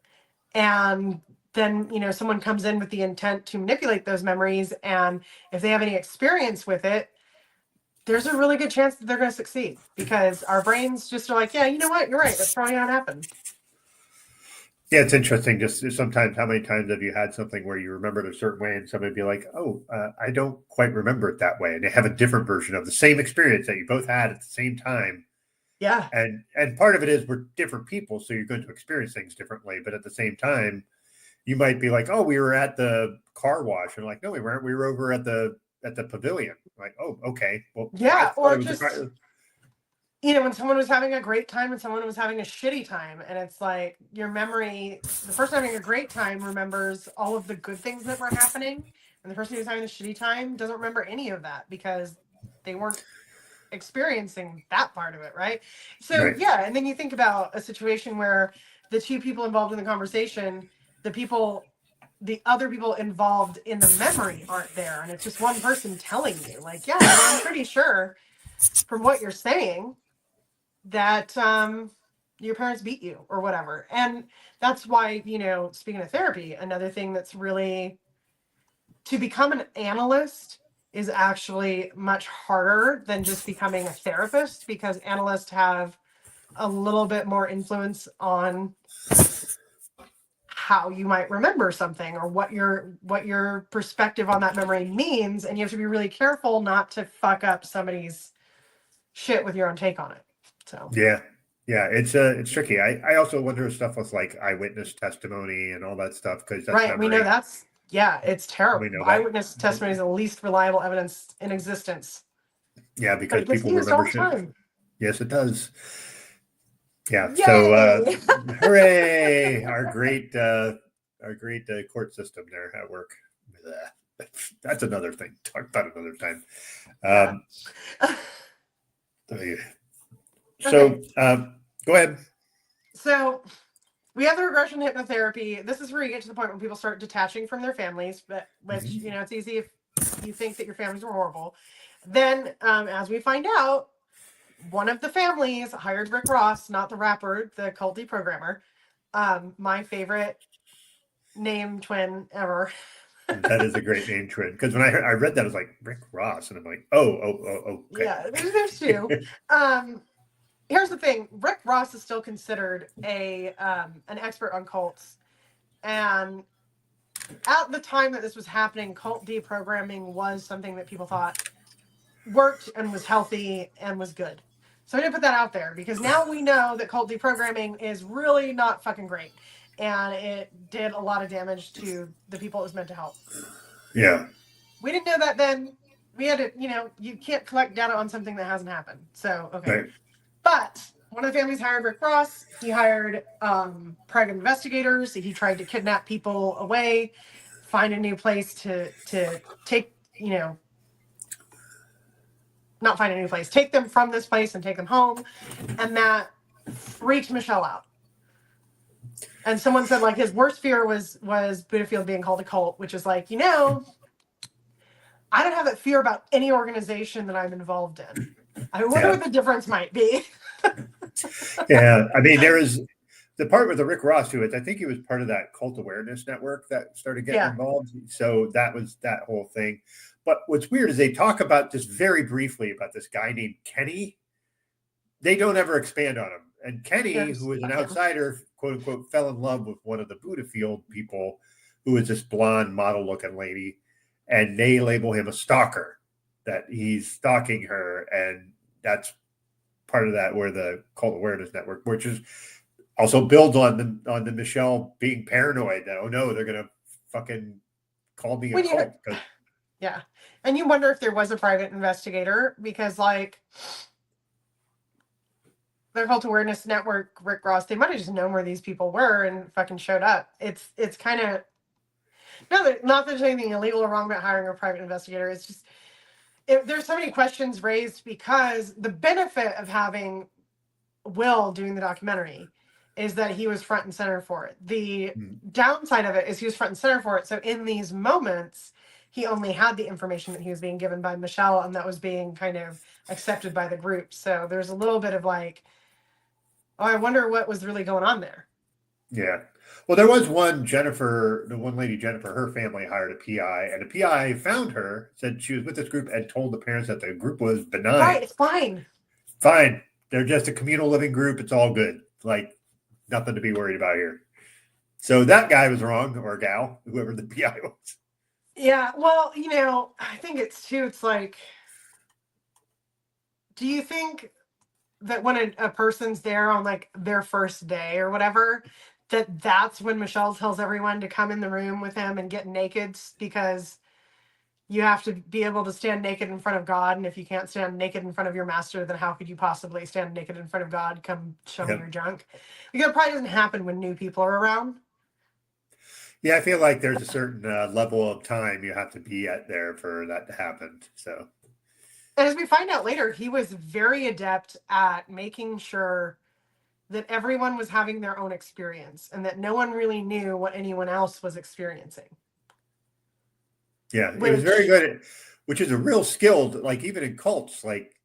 And then, someone comes in with the intent to manipulate those memories. And if they have any experience with it, there's a really good chance that they're going to succeed, because our brains just are like, yeah, you know what? You're right. That's probably not happened. Yeah, it's interesting. Just sometimes, how many times have you had something where you remembered a certain way, and somebody be like, "Oh, I don't quite remember it that way," and they have a different version of the same experience that you both had at the same time. Yeah. And part of it is we're different people, so you're going to experience things differently. But at the same time, you might be like, "Oh, we were at the car wash," and like, "No, we weren't. We were over at the pavilion." Like, "Oh, okay. Well, I Yeah. thought Or it was the just, car." when someone was having a great time and someone was having a shitty time, and it's like your memory, the person having a great time remembers all of the good things that were happening, and the person who's having a shitty time doesn't remember any of that because they weren't experiencing that part of it, right? So Right. yeah, and then you think about a situation where the two people involved in the conversation, the other people involved in the memory aren't there, and it's just one person telling you, like, yeah, I'm pretty sure from what you're saying that your parents beat you or whatever. And that's why, speaking of therapy, another thing that's really, to become an analyst is actually much harder than just becoming a therapist, because analysts have a little bit more influence on how you might remember something or what your perspective on that memory means, and you have to be really careful not to fuck up somebody's shit with your own take on it. So Yeah. Yeah, it's tricky. I also wonder if stuff with like eyewitness testimony and all that stuff because that's right, we know memory. that's, yeah, it's We terrible. know that. Eyewitness testimony is the least reliable evidence in existence, Yeah, but because it gets people used all remember the shit. time. Yes, it does. Yeah. So, Yay. hooray! Our great court system there at work. Bleh. That's another thing. Talk about another time. Yeah. Um, Okay, so, go ahead. so we have the regression hypnotherapy. This is where you get to the point when people start detaching from their families, but which, Mhm. it's easy if you think that your families are horrible. Then, as we find out, one of the families hired Rick Ross, not the rapper, the cult deprogrammer. My favorite name twin ever. That is a great name, Twin. Because when I read that, I was like Rick Ross, and I'm like, oh, okay. Yeah, there's two. Um, Here's the thing: Rick Ross is still considered an expert on cults, and at the time that this was happening, cult deprogramming was something that people thought worked and was healthy and was good. So I didn't put that out there because now we know that cult deprogramming is really not fucking great, and it did a lot of damage to the people it was meant to help. Yeah. We didn't know that then. We had to, you can't collect data on something that hasn't happened. So okay. Right. But one of the families hired Rick Ross. He hired private investigators. He tried to kidnap people away, find a new place to take, not find a new place, take them from this place and take them home. And that freaked Michelle out. And someone said like his worst fear was Buddhafield being called a cult, which is like, I don't have that fear about any organization that I'm involved in. I wonder Yeah. what the difference might be. Yeah. I mean, there is the part with the Rick Ross to it. I think he was part of that cult awareness network that started getting Yeah. involved. So that was that whole thing. But what's weird is they talk about just very briefly about this guy named Kenny. They don't ever expand on him. And Kenny, Yes. who is an Okay. outsider, quote unquote, fell in love with one of the Buddhafield people, who is this blonde model looking lady. And they label him a stalker, that he's stalking her. And that's part of that where the cult awareness network, which is also builds on the Michelle being paranoid that, oh no, they're gonna fucking call me a When you cult. Yeah. And you wonder if there was a private investigator because, like, the Cult Awareness Network, Rick Ross, they might have just known where these people were and fucking showed up. It's kind of not that there's anything illegal or wrong about hiring a private investigator. It's just there's so many questions raised because the benefit of having Will doing the documentary is that he was front and center for it. The downside of it is he was front and center for it. So in these moments, he only had the information that he was being given by Michelle, and that was being kind of accepted by the group. So there's a little bit of like, oh, I wonder what was really going on there. Yeah. Well, there was one Jennifer, the one lady Jennifer, her family hired a PI, and a PI found her, said she was with this group, and told the parents that the group was benign. Right, it's fine. Fine. They're just a communal living group. It's all good. Like nothing to be worried about here. So that guy was wrong, or gal, whoever the PI was. Yeah, well, I think it's too, it's like, do you think that when a person's there on like their first day or whatever, that's when Michelle tells everyone to come in the room with him and get naked because you have to be able to stand naked in front of God, and if you can't stand naked in front of your master, then how could you possibly stand naked in front of God? Come show me Yep. your junk. Because it probably doesn't happen when new people are around. Yeah, I feel like there's a certain level of time you have to be at there for that to happen. So, And as we find out later, he was very adept at making sure that everyone was having their own experience and that no one really knew what anyone else was experiencing. yeah, it was very Which, good at, which is a real skill. Like even in cults, like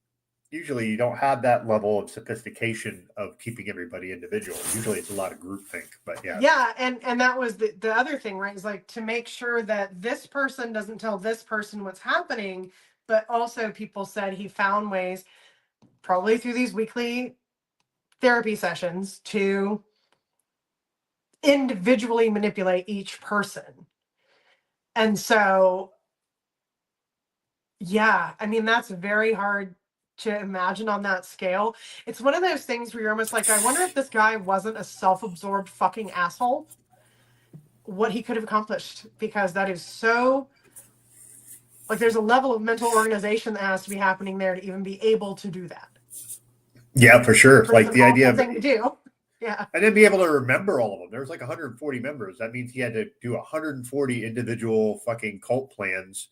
usually you don't have that level of sophistication of keeping everybody individual. Usually it's a lot of groupthink, but yeah. yeah, and that was the other thing, right? Is like to make sure that this person doesn't tell this person what's happening, but also people said he found ways, probably through these weekly therapy sessions, to individually manipulate each person. And so, yeah, I mean, that's very hard to imagine on that scale. It's one of those things where you're almost like, I wonder if this guy wasn't a self-absorbed fucking asshole, what he could have accomplished, because that is so, like, there's a level of mental organization that has to be happening there to even be able to do that, Yeah, for sure. which is Like an the idea awful of, thing to do. Yeah. and then be able to remember all of them. There was like 140 members. That means he had to do 140 individual fucking cult plans.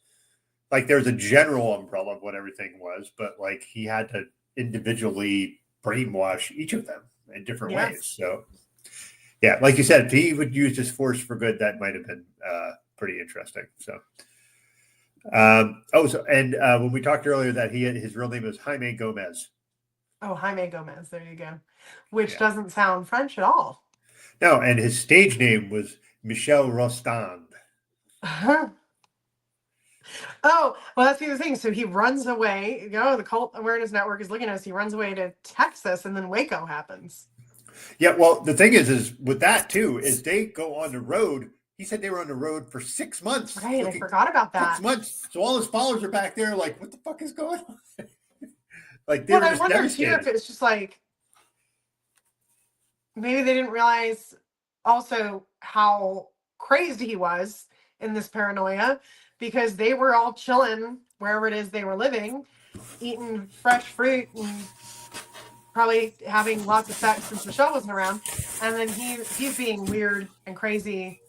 Like there's a general umbrella of what everything was, but like he had to individually brainwash each of them in different Yeah. ways. So yeah, like you said, if he would use his force for good, that might have been pretty interesting. So when we talked earlier that his real name is Jaime Gomez. Oh, Jaime Gomez. There you go. Which Yeah. doesn't sound French at all. No, and his stage name was Michel Rostand. Oh, well, that's the other thing. So he runs away. The Cult Awareness Network is looking at us. He runs away to Texas, and then Waco happens. Yeah, well, the thing is with that too, is they go on the road. He said they were on the road for 6 months. Right, I forgot about that. 6 months. So all his followers are back there, like, what the fuck is going on? Like they Well, were I just wonder too devastated. if it's just like maybe they didn't realize also how crazed he was in this paranoia, because they were all chilling wherever it is they were living, eating fresh fruit and probably having lots of sex since Michelle wasn't around, and then he's being weird and crazy,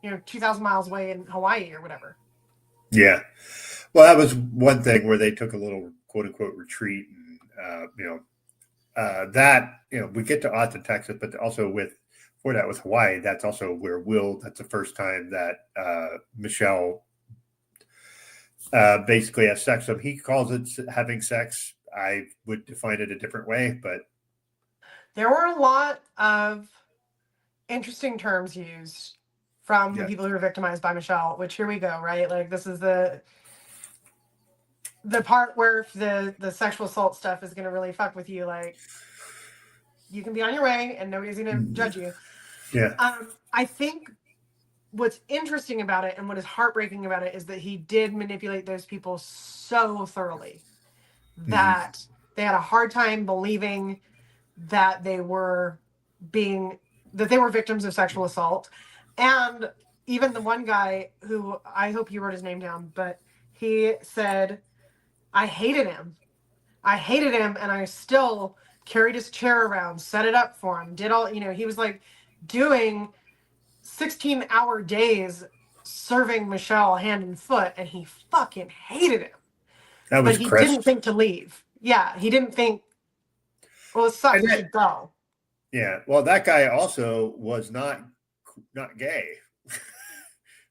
2,000 miles away in Hawaii or whatever. Yeah. Well, that was one thing where they took a little quote unquote retreat, and we get to Austin, Texas, but also with Hawaii, that's also where that's the first time that Michelle basically has sex. So he calls it having sex. I would define it a different way, but there were a lot of interesting terms used from the people who were victimized by Michelle, which here we go, right? Like this is the part where the sexual assault stuff is going to really fuck with you. Like you can be on your way and nobody's going to judge you. Yeah. I think what's interesting about it and what is heartbreaking about it is that he did manipulate those people so thoroughly that they had a hard time believing that they were victims of sexual assault. And even the one guy who, I hope you wrote his name down, but he said, I hated him, and I still carried his chair around, set it up for him, did all, he was like doing 16-hour days serving Michelle hand and foot, and he fucking hated him. That was but he Chris. didn't think to leave. Yeah, he didn't think, well, it sucks, you should go. Yeah, well, that guy also was not gay.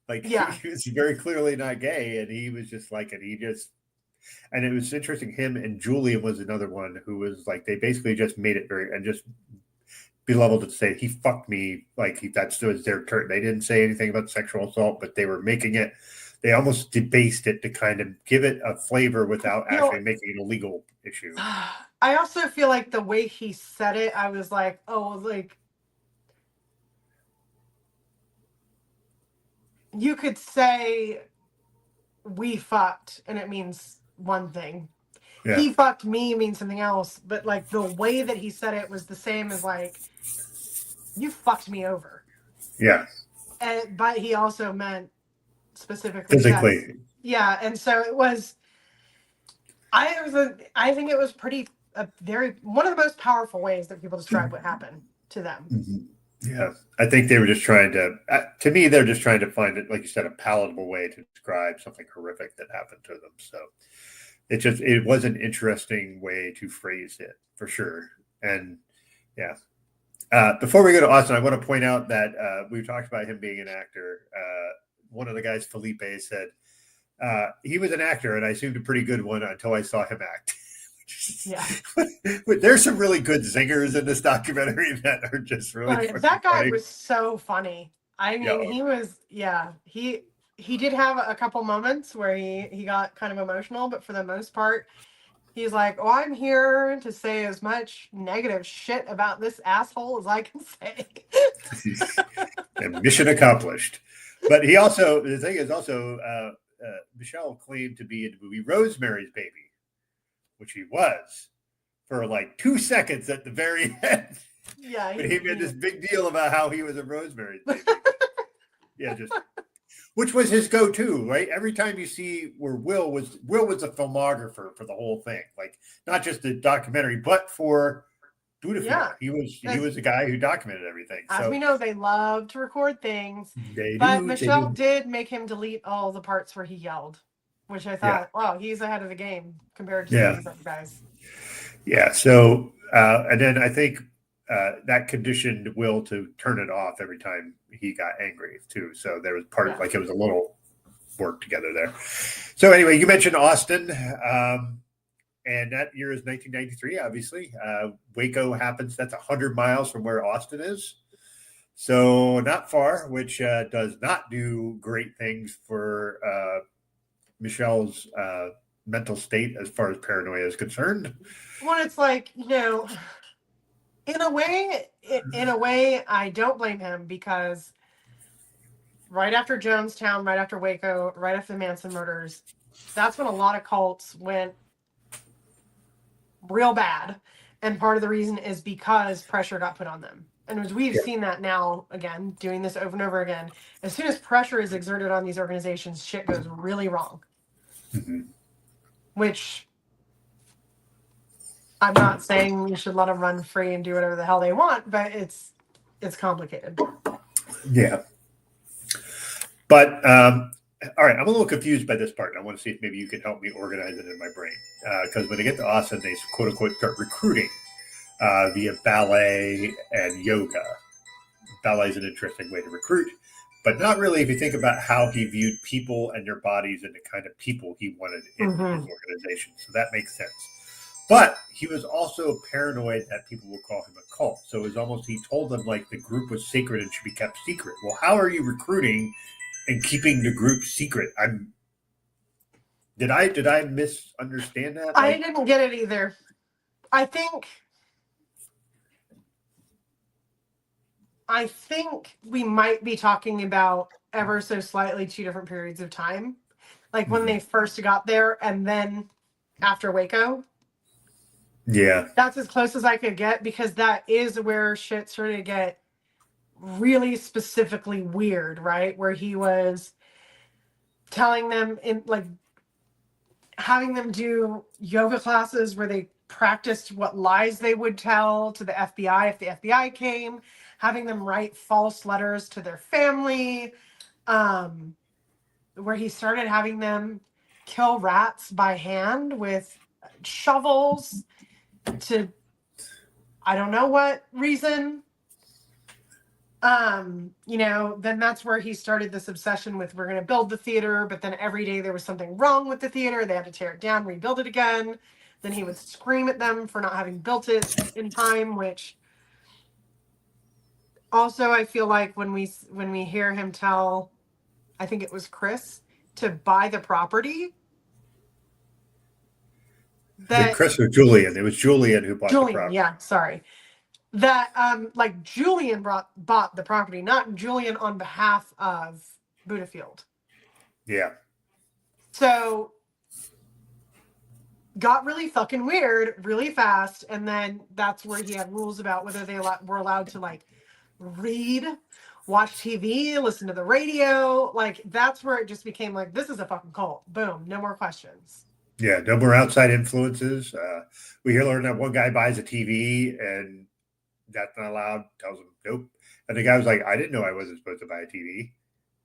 Like he was very clearly not gay, and he was just like, and it was interesting. Him and Julian was another one who was like, they basically just made it very, and just be level to say he fucked me. Like that was their turn. They didn't say anything about sexual assault, but they were making it. They almost debased it to kind of give it a flavor without actually making it a legal issue. I also feel like the way he said it, I was like, oh, like you could say we fucked and it means one thing. Yeah. He fucked me means something else, but like the way that he said it was the same as like you fucked me over. Yeah. But he also meant specifically sex. Physically. Yeah, and so it was. I think it was pretty a very one of the most powerful ways that people describe what happened to them. Mm-hmm. Yeah, I think they were just trying to me, they're just trying to find it, like you said, a palatable way to describe something horrific that happened to them. So it was an interesting way to phrase it for sure. And yeah, before we go to Austin, I want to point out that we've talked about him being an actor. One of the guys, Felipe, said he was an actor, and I assumed a pretty good one until I saw him act. Yeah, there's some really good zingers in this documentary that are just really that guy funny. was so funny. I mean, he was he did have a couple moments where he got kind of emotional, but for the most part, he's like, "Oh, I'm here to say as much negative shit about this asshole as I can say." And mission accomplished. But he also, the thing is also, Michelle claimed to be in the movie Rosemary's Baby, which he was for like 2 seconds at the very end. Yeah, but he made this big deal about how he was a Rosemary's Baby. Yeah, just which was his go-to, right? Every time you see where Will was a filmographer for the whole thing, like not just the documentary, but for Buddhafield. Yeah. He was the guy who documented everything. As we know, they love to record things. Michelle did make him delete all the parts where he yelled, which I thought, wow, he's ahead of the game compared to some of these other guys. Yeah. So, and then I think that conditioned Will to turn it off every time he got angry too. So there was like it was a little work together there. So anyway, you mentioned Austin. And that year is 1993, obviously. Waco happens. That's 100 miles from where Austin is. So not far, which does not do great things for Michelle's mental state as far as paranoia is concerned. Well, it's like, in a way, I don't blame him because right after Jonestown, right after Waco, right after the Manson murders, that's when a lot of cults went real bad, and part of the reason is because pressure got put on them. And as we've seen that now, again, doing this over and over again, as soon as pressure is exerted on these organizations, shit goes really wrong. Mm-hmm. Which I'm not saying you should let them run free and do whatever the hell they want, but it's complicated. Yeah. But all right, I'm a little confused by this part. I want to see if maybe you can help me organize it in my brain. Because when they get to Austin, they quote unquote start recruiting via ballet and yoga. Ballet is an interesting way to recruit, but not really if you think about how he viewed people and their bodies and the kind of people he wanted in his organization. So that makes sense. But he was also paranoid that people would call him a cult. So it was almost, he told them like the group was sacred and should be kept secret. Well, how are you recruiting and keeping the group secret? Did I misunderstand that? I didn't get it either. I think we might be talking about ever so slightly two different periods of time. Like when they first got there and then after Waco. Yeah. That's as close as I could get because that is where shit started to get really specifically weird, right? Where he was telling them having them do yoga classes where they practiced what lies they would tell to the FBI if the FBI came, having them write false letters to their family, where he started having them kill rats by hand with shovels to I don't know what reason. Then that's where he started this obsession with we're going to build the theater, but then every day there was something wrong with the theater. They had to tear it down, rebuild it again. Then he would scream at them for not having built it in time, which also I feel like when we hear him tell, I think it was Chris, to buy the property. That Chris or Julian? It was Julian who bought the property. Yeah, sorry. That Julian bought the property, not Julian on behalf of Buddhafield. Yeah. So got really fucking weird really fast, and then that's where he had rules about whether they were allowed to like read, watch TV, listen to the radio. Like that's where it just became like, this is a fucking cult. Boom, no more questions. Yeah, no more outside influences. We hear learn that one guy buys a TV and that's not allowed. Tells him nope, and the guy was like, "I didn't know I wasn't supposed to buy a TV."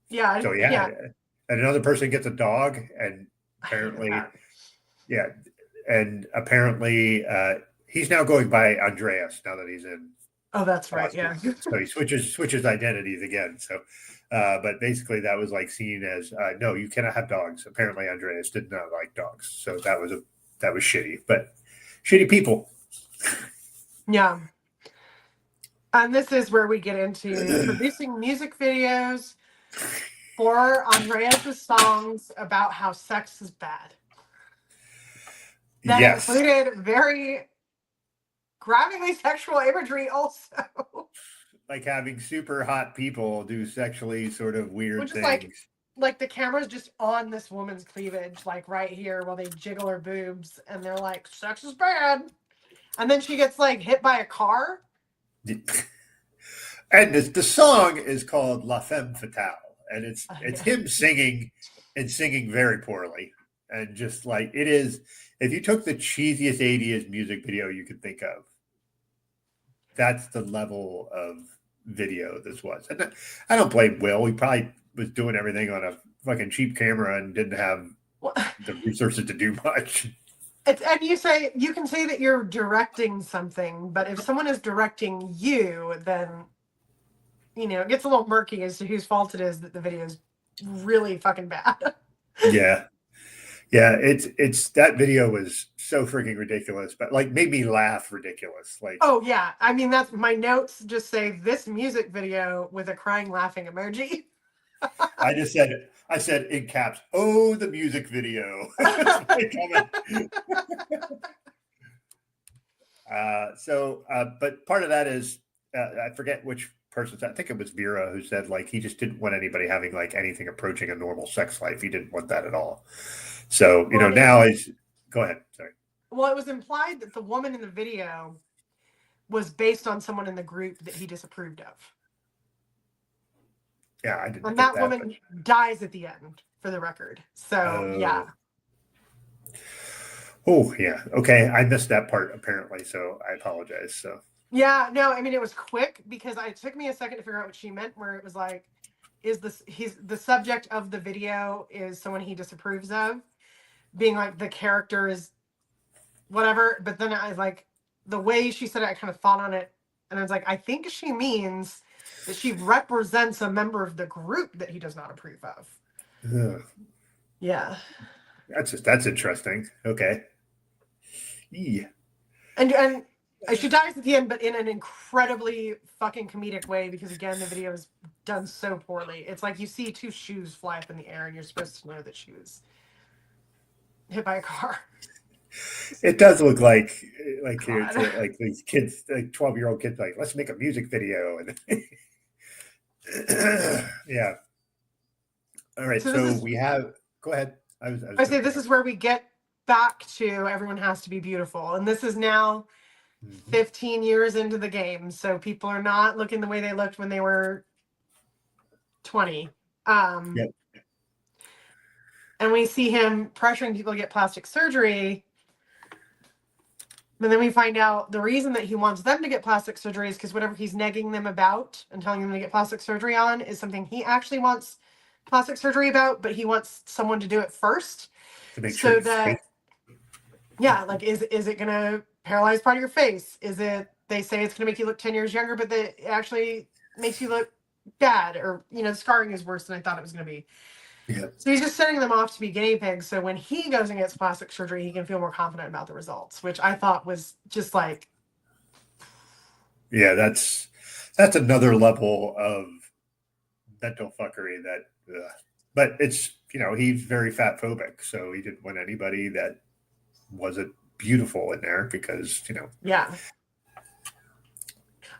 Yeah, So yeah, yeah. and another person gets a dog, and I hated apparently, that. yeah, and apparently he's now going by Andreas now that he's in Oh, that's right. Boston. Yeah. So he switches identities again. So, but basically that was like seen as no, you cannot have dogs. Apparently Andreas did not like dogs, so that was shitty. But shitty people. Yeah. And this is where we get into producing music videos for Andreas' songs about how sex is bad. That Yes. included very graphically sexual imagery also. Like having super hot people do sexually sort of weird Which is things. like the camera's just on this woman's cleavage, like right here while they jiggle her boobs, and they're like, sex is bad. And then she gets like hit by a car. And the song is called La Femme Fatale. And it's him singing and singing very poorly. And just like it is, if you took the cheesiest 80s music video you could think of, that's the level of video this was. And I don't blame Will. He probably was doing everything on a fucking cheap camera and didn't have the resources to do much. And you can say that you're directing something, but if someone is directing you, then it gets a little murky as to whose fault it is that the video is really fucking bad. Yeah. Yeah, it's that video was so freaking ridiculous, but like made me laugh ridiculous. Like, oh yeah, I mean that's my notes just say this music video with a crying laughing emoji. I said in caps, "Oh, the music video." But part of that is I forget which person. I think it was Vera who said like he just didn't want anybody having like anything approaching a normal sex life. He didn't want that at all. So now is go ahead. Sorry. Well, it was implied that the woman in the video was based on someone in the group that he disapproved of. Yeah, I didn't. And that woman dies at the end, for the record. So yeah. Oh yeah. Okay, I missed that part apparently, so I apologize. So yeah, no, I mean it was quick because it took me a second to figure out what she meant. Where it was like, he's the subject of the video is someone he disapproves of, being like the character is whatever. But then I was like, the way she said it, I kind of thought on it, and I was like, I think she means that she represents a member of the group that he does not approve of. Yeah. That's interesting. Okay. Yeah. And she dies at the end, but in an incredibly fucking comedic way, because again, the video is done so poorly. It's like you see two shoes fly up in the air and you're supposed to know that she was hit by a car. It does look like these kids, like 12-year-old kids, like, let's make a music video. And yeah. All right. So we have, go ahead. I say this is where we get back to everyone has to be beautiful. And this is now 15 years into the game. So people are not looking the way they looked when they were 20. Yep. And we see him pressuring people to get plastic surgery. But then we find out the reason that he wants them to get plastic surgery is because whatever he's negging them about and telling them to get plastic surgery on is something he actually wants plastic surgery about, but he wants someone to do it first. To make sure that, yeah, like, is it going to paralyze part of your face? Is it, they say it's going to make you look 10 years younger, but that it actually makes you look bad, or, the scarring is worse than I thought it was going to be. Yeah. So he's just sending them off to be guinea pigs. So when he goes and gets plastic surgery, he can feel more confident about the results, which I thought was just like. Yeah, that's another level of mental fuckery that, but it's, he's very fat phobic. So he didn't want anybody that wasn't beautiful in there because, Yeah.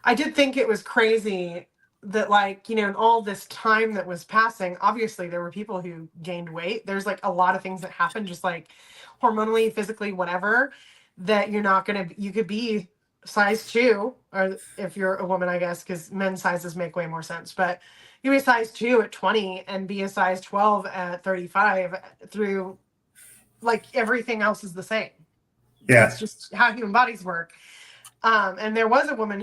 I did think it was crazy that, like, in all this time that was passing, obviously there were people who gained weight. There's like a lot of things that happen, just like hormonally, physically, whatever, that you could be size 2, or if you're a woman, I guess, because men's sizes make way more sense, but you be a size 2 at 20 and be a size 12 at 35 through, like, everything else is the same. Yeah. That's just how human bodies work. And there was the woman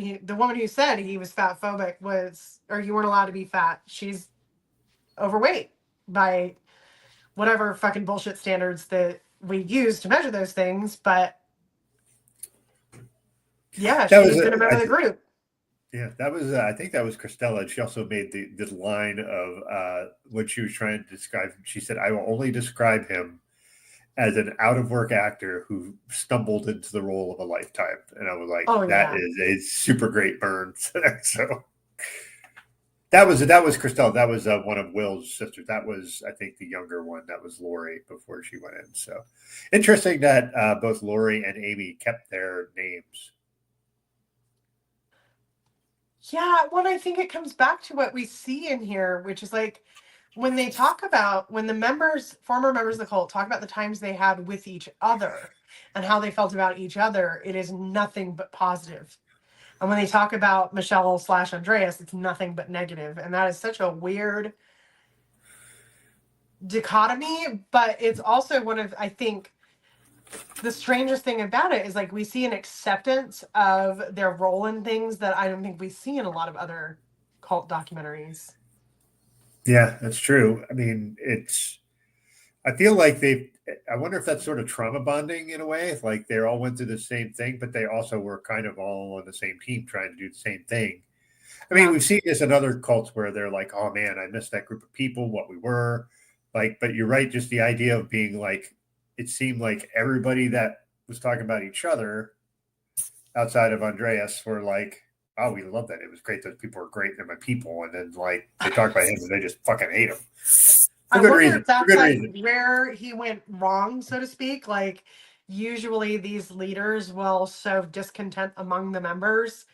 who said he was fat phobic or you weren't allowed to be fat. She's overweight by whatever fucking bullshit standards that we use to measure those things. But yeah, That was she's been a member of the group. Yeah, that was. I think that was Christella. She also made the line of what she was trying to describe. She said, "I will only describe him as an out of work actor who stumbled into the role of a lifetime." And I was like, Oh, "That yeah. is a super great burn." So that was Christella. That was one of Will's sisters. That was, I think, the younger one. That was Lori before she went in. So interesting that both Lori and Amy kept their names. Yeah, well, I think it comes back to what we see in here, which is like when the former members of the cult, talk about the times they had with each other and how they felt about each other, it is nothing but positive. And when they talk about Michelle/Andreas, it's nothing but negative. And that is such a weird dichotomy, but it's also one of, I think, the strangest thing about it is, like, we see an acceptance of their role in things that I don't think we see in a lot of other cult documentaries. Yeah, that's true. I mean, I feel like I wonder if that's sort of trauma bonding in a way. Like they all went through the same thing, but they also were kind of all on the same team trying to do the same thing. I mean, Yeah. we've seen this in other cults where they're like, oh man, I missed that group of people, what we were like. But you're right. Just the idea of being like, it seemed like everybody that was talking about each other outside of Andreas were like, oh, we love that. It was great. Those people were great. They're my people. And then like they talk about him and they just fucking hate him. For I good wonder reason. if that's For good like reason. where he went wrong, so to speak. Like, usually these leaders will sow discontent among the members,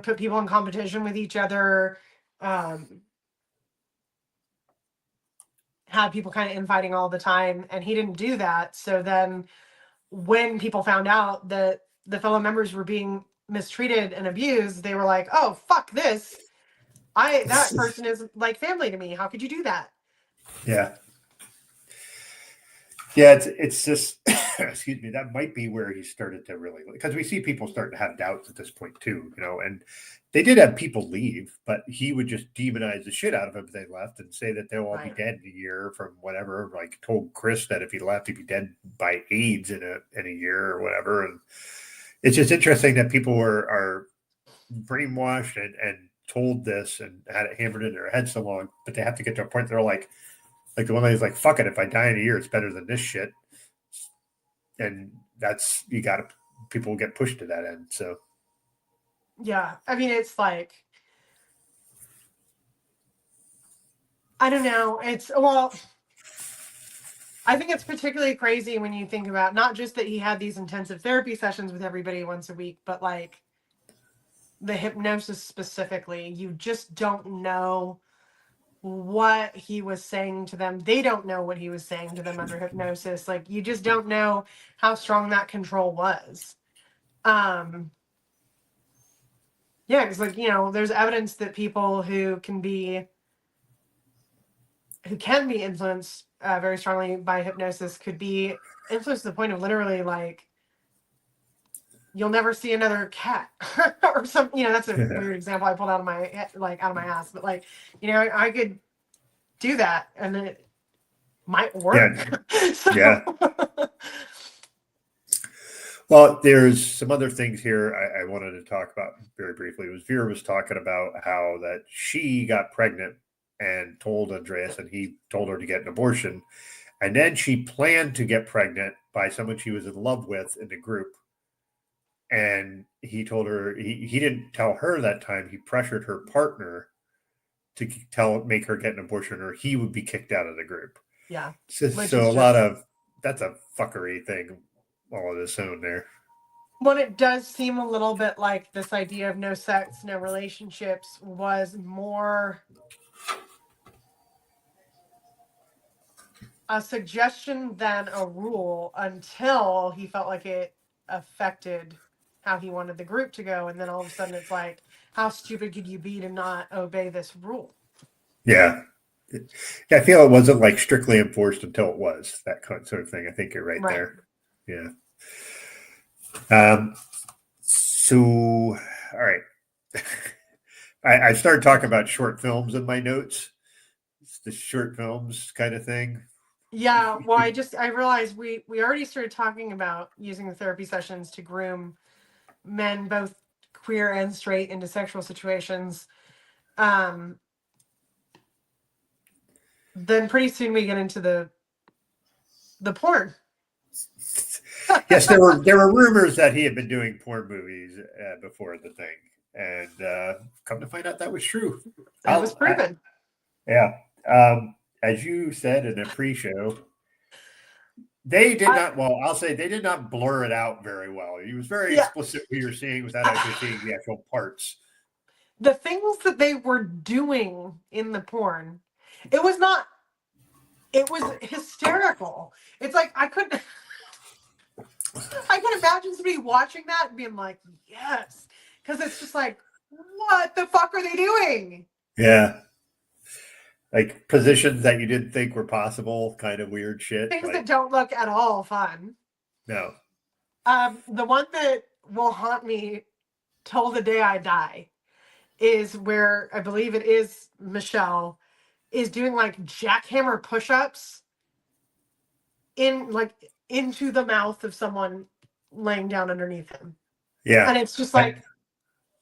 put people in competition with each other, um, have people kind of infighting all the time. And he didn't do that. So then when people found out that the fellow members were being mistreated and abused, they were like, oh, fuck this. That person is like family to me. How could you do that? Yeah. Yeah, it's just excuse me, that might be where he started to really, because we see people starting to have doubts at this point too, and they did have people leave, but he would just demonize the shit out of them if they left and say that they'll all be Right. dead in a year from whatever. Like told Chris that if he left, he'd be dead by AIDS in a year or whatever. And it's just interesting that people are brainwashed and told this and had it hammered in their head so long, but they have to get to a point they're like the one lady's like, fuck it, if I die in a year, it's better than this shit. And that's, people get pushed to that end. So, Yeah. I mean, it's like, I don't know. I think it's particularly crazy when you think about not just that he had these intensive therapy sessions with everybody once a week, but like the hypnosis specifically. You just don't know what he was saying to them. They don't know what he was saying to them under hypnosis. Like, you just don't know how strong that control was. Yeah, because, like, there's evidence that people who can be influenced very strongly by hypnosis could be influenced to the point of literally, like, you'll never see another cat or something. That's a weird example I pulled out of my ass, but like, I could do that and it might work. yeah, So yeah. Well, there's some other things here I wanted to talk about very briefly. It was Vera was talking about how that she got pregnant and told Andreas, and he told her to get an abortion. And then she planned to get pregnant by someone she was in love with in the group. And he told her, he didn't tell her that time. He pressured her partner to make her get an abortion or he would be kicked out of the group. yeah, which So is a lot just of, that's a fuckery thing all of its own there. Well, it does seem a little bit like this idea of no sex, no relationships was more a suggestion than a rule until he felt like it affected how he wanted the group to go. And then all of a sudden it's like, how stupid could you be to not obey this rule? Yeah. Yeah, I feel it wasn't like strictly enforced until it was that sort of thing. I think you're right Right. there. Yeah. So, all right. I started talking about short films in my notes. It's the short films kind of thing. Yeah. Well, I realized we already started talking about using the therapy sessions to groom men, both queer and straight, into sexual situations. Um, then pretty soon we get into the porn. Yes, there were rumors that he had been doing porn movies before the thing, and come to find out that was true. It was I'll, I, proven. yeah, as you said in a pre-show, they did I, not. Well, I'll say they did not blur it out very well. He was very yeah. explicit what you're seeing without actually seeing the actual parts. The things that they were doing in the porn, it was not, it was hysterical. It's like I could imagine somebody watching that and being like, yes. Because it's just like, what the fuck are they doing? Yeah, like positions that you didn't think were possible, kind of weird shit. Things that Like don't look at all fun. no, The one that will haunt me till the day I die is where I believe it is Michelle is doing like jackhammer push-ups in like into the mouth of someone laying down underneath him. yeah, And it's just I, like,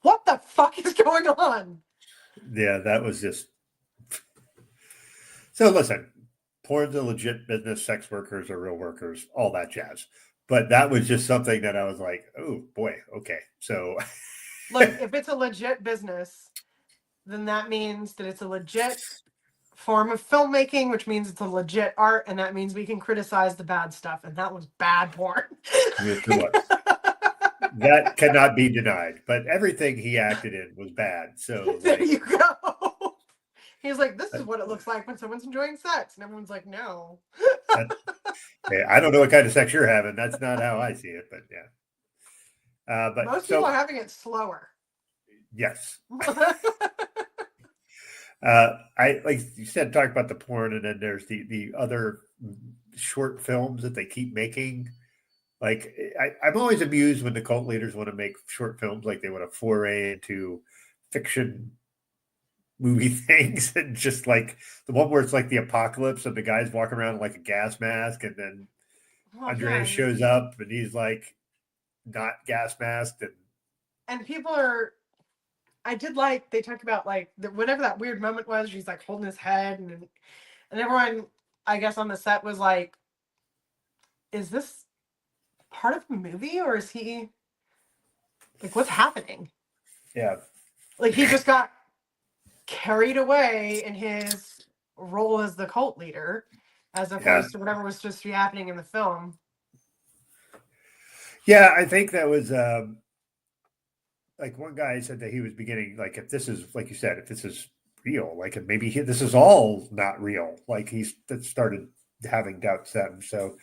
what the fuck is going on? yeah, that was just so. Listen, porn's a legit business. Sex workers are real workers, all that jazz. But that was just something that I was like, oh boy, okay. So Look, if it's a legit business, then that means that it's a legit form of filmmaking, which means it's a legit art, and that means we can criticize the bad stuff. And that was bad porn. it was. That cannot be denied. But everything he acted in was bad. So There like you go. He's like, this is what it looks like when someone's enjoying sex. And everyone's like, no. that, hey, I don't know what kind of sex you're having. That's not how I see it, but yeah. But Most people so are having it slower. yes, I like you said, talk about the porn, and then there's the other short films that they keep making. Like I'm always amused when the cult leaders want to make short films, like they want to foray into fiction movie things, and just like the one where it's like the apocalypse and the guy's walking around in like a gas mask, and then Well, yeah. Andreas shows up and he's like not gas masked, And people are, I did like, they talk about like, whatever that weird moment was, she's like holding his head. And everyone, I guess, on the set was like, is this part of a movie or is he, like, what's happening? yeah, Like, he just got carried away in his role as the cult leader as yeah. opposed to whatever was supposed to be happening in the film. Yeah, I think that was like one guy said that he was beginning like if this is like you said, if this is real, like if maybe this is all not real. Like he's that started having doubts then. So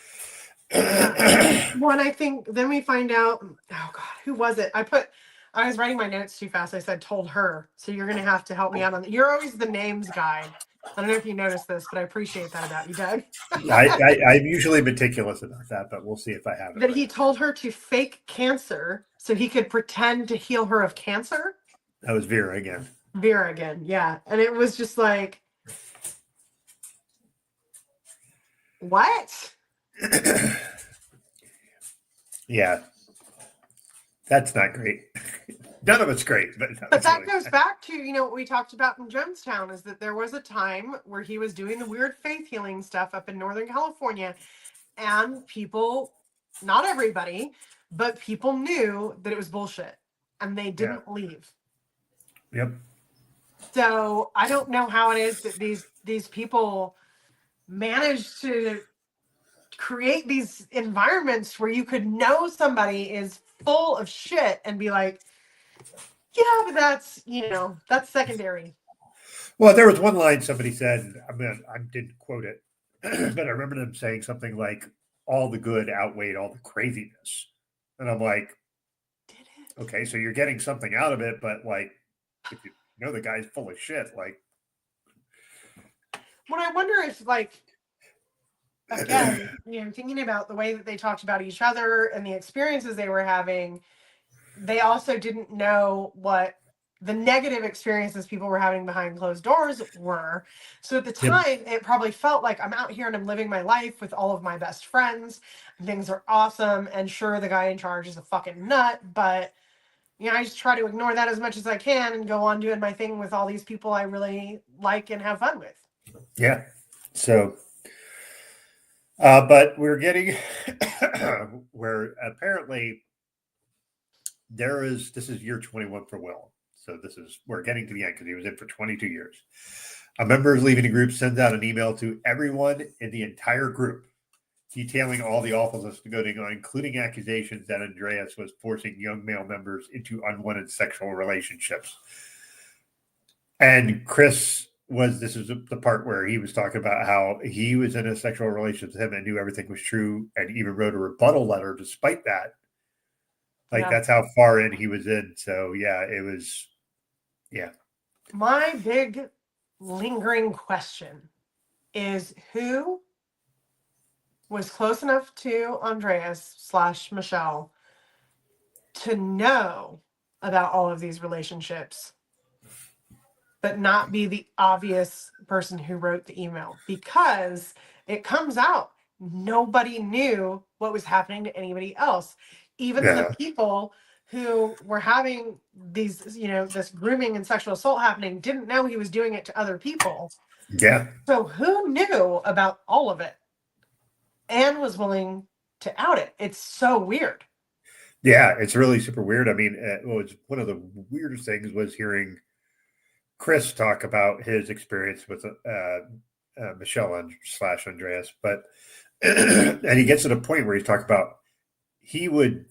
Yeah. Well, I think then we find out, oh God, who was it? I was writing my notes too fast. I said, told her. So you're going to have to help me out on that. You're always the names guy. I don't know if you noticed this, but I appreciate that about you, Doug. I'm usually meticulous about that, but we'll see if I have it That right. he told her to fake cancer so he could pretend to heal her of cancer. That was Vera again. Vera again. Yeah. And it was just like, what? Yeah. That's not great. None of it's great, but That really goes back to, what we talked about in Jonestown is that there was a time where he was doing the weird faith healing stuff up in Northern California, and people, not everybody, but people knew that it was bullshit and they didn't leave. Yep. So I don't know how it is that these people managed to create these environments where you could know somebody is full of shit and be like, yeah, but that's, that's secondary. Well, there was one line somebody said. I didn't quote it, but I remember them saying something like, "All the good outweighed all the craziness," and I'm like, Did it? okay, so you're getting something out of it, but like, if you know the guy's full of shit, like, When I wonder if, like, again, thinking about the way that they talked about each other and the experiences they were having, they also didn't know what the negative experiences people were having behind closed doors were. So at the yep, time, it probably felt like I'm out here and I'm living my life with all of my best friends. And things are awesome. And sure, the guy in charge is a fucking nut, but I just try to ignore that as much as I can and go on doing my thing with all these people I really like and have fun with. yeah. So, but we're getting where apparently this is year 21 for Will. So we're getting to the end because he was in for 22 years. A member is leaving the group, sends out an email to everyone in the entire group detailing all the awfulness going on, including accusations that Andreas was forcing young male members into unwanted sexual relationships. And this is the part where he was talking about how he was in a sexual relationship with him and knew everything was true and even wrote a rebuttal letter despite that. Like, Yeah. that's how far in he was in. So, yeah, it was, yeah. My big lingering question is who was close enough to Andreas / Michelle to know about all of these relationships, but not be the obvious person who wrote the email, because it comes out nobody knew what was happening to anybody else. Even the Yeah. people who were having these, this grooming and sexual assault happening didn't know he was doing it to other people. Yeah. So who knew about all of it and was willing to out it? It's so weird. Yeah. It's really super weird. I mean, it's one of the weirdest things was hearing Chris talk about his experience with Michelle / Andreas, but and he gets to the point where he's talking about he would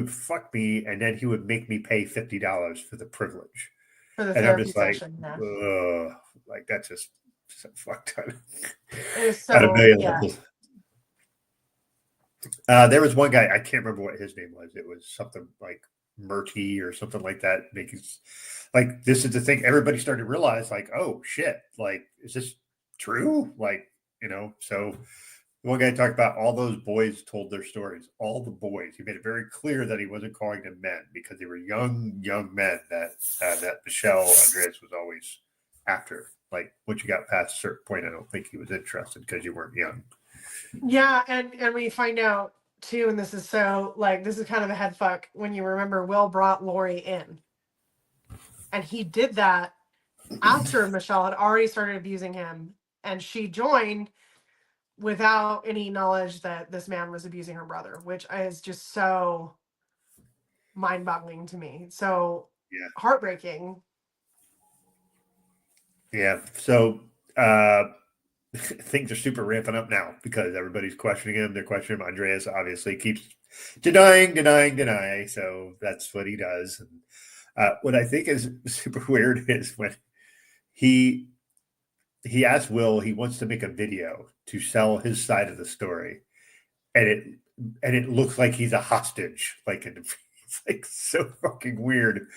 fuck me and then he would make me pay $50 for the privilege, For the and I'm therapy just like, session. Yeah. ugh, like that's just so fucked up It is at a so, million yeah. levels. There was one guy, I can't remember what his name was. It was something like Murty or something like that. Like, this is the thing. Everybody started to realize, like, oh shit, like, is this true? Like, so one guy talked about all those boys told their stories. All the boys. He made it very clear that he wasn't calling them men because they were young men that Michelle Andreas was always after. Like, once you got past a certain point, I don't think he was interested because you weren't young. Yeah, and we find out too, and this is so, like, this is kind of a head fuck when you remember Will brought Lori in. And he did that after Michelle had already started abusing him, and she joined without any knowledge that this man was abusing her brother, which is just so mind-boggling to me. So Yeah. heartbreaking. Yeah. So things are super ramping up now because everybody's questioning him. They're questioning him. Andreas obviously keeps denying. So that's what he does. And what I think is super weird is when he asked Will, he wants to make a video to sell his side of the story, and it looks like he's a hostage. Like, it's like so fucking weird.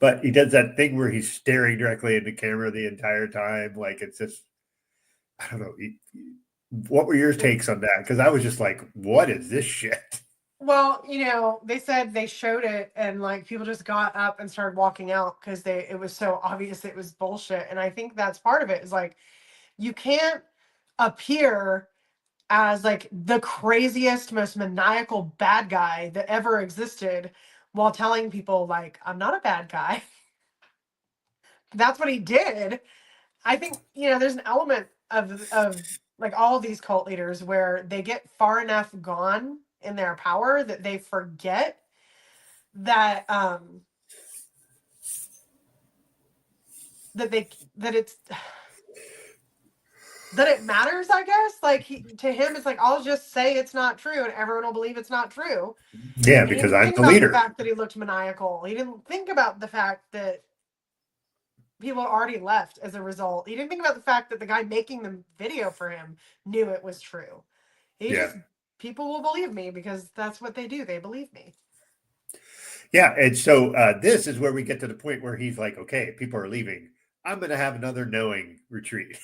But he does that thing where he's staring directly into camera the entire time. Like, it's just, I don't know. What were your takes on that? Because I was just like, what is this shit? Well, they said they showed it and, like, people just got up and started walking out because it was so obvious it was bullshit. And I think that's part of it, is like, you can't appear as, like, the craziest, most maniacal bad guy that ever existed while telling people, like, I'm not a bad guy. That's what he did. I think, there's an element of like all of these cult leaders where they get far enough gone in their power that they forget that that it's that it matters, I guess. Like to him, it's like, I'll just say it's not true and everyone will believe it's not true. Yeah, He because didn't I'm think the about the leader. fact that he looked maniacal. He didn't think about the fact that people already left as a result. He didn't think about the fact that the guy making the video for him knew it was true. He Yeah. just, people will believe me because that's what they do. They believe me. Yeah. And so this is where we get to the point where he's like, okay, people are leaving. I'm going to have another knowing retreat,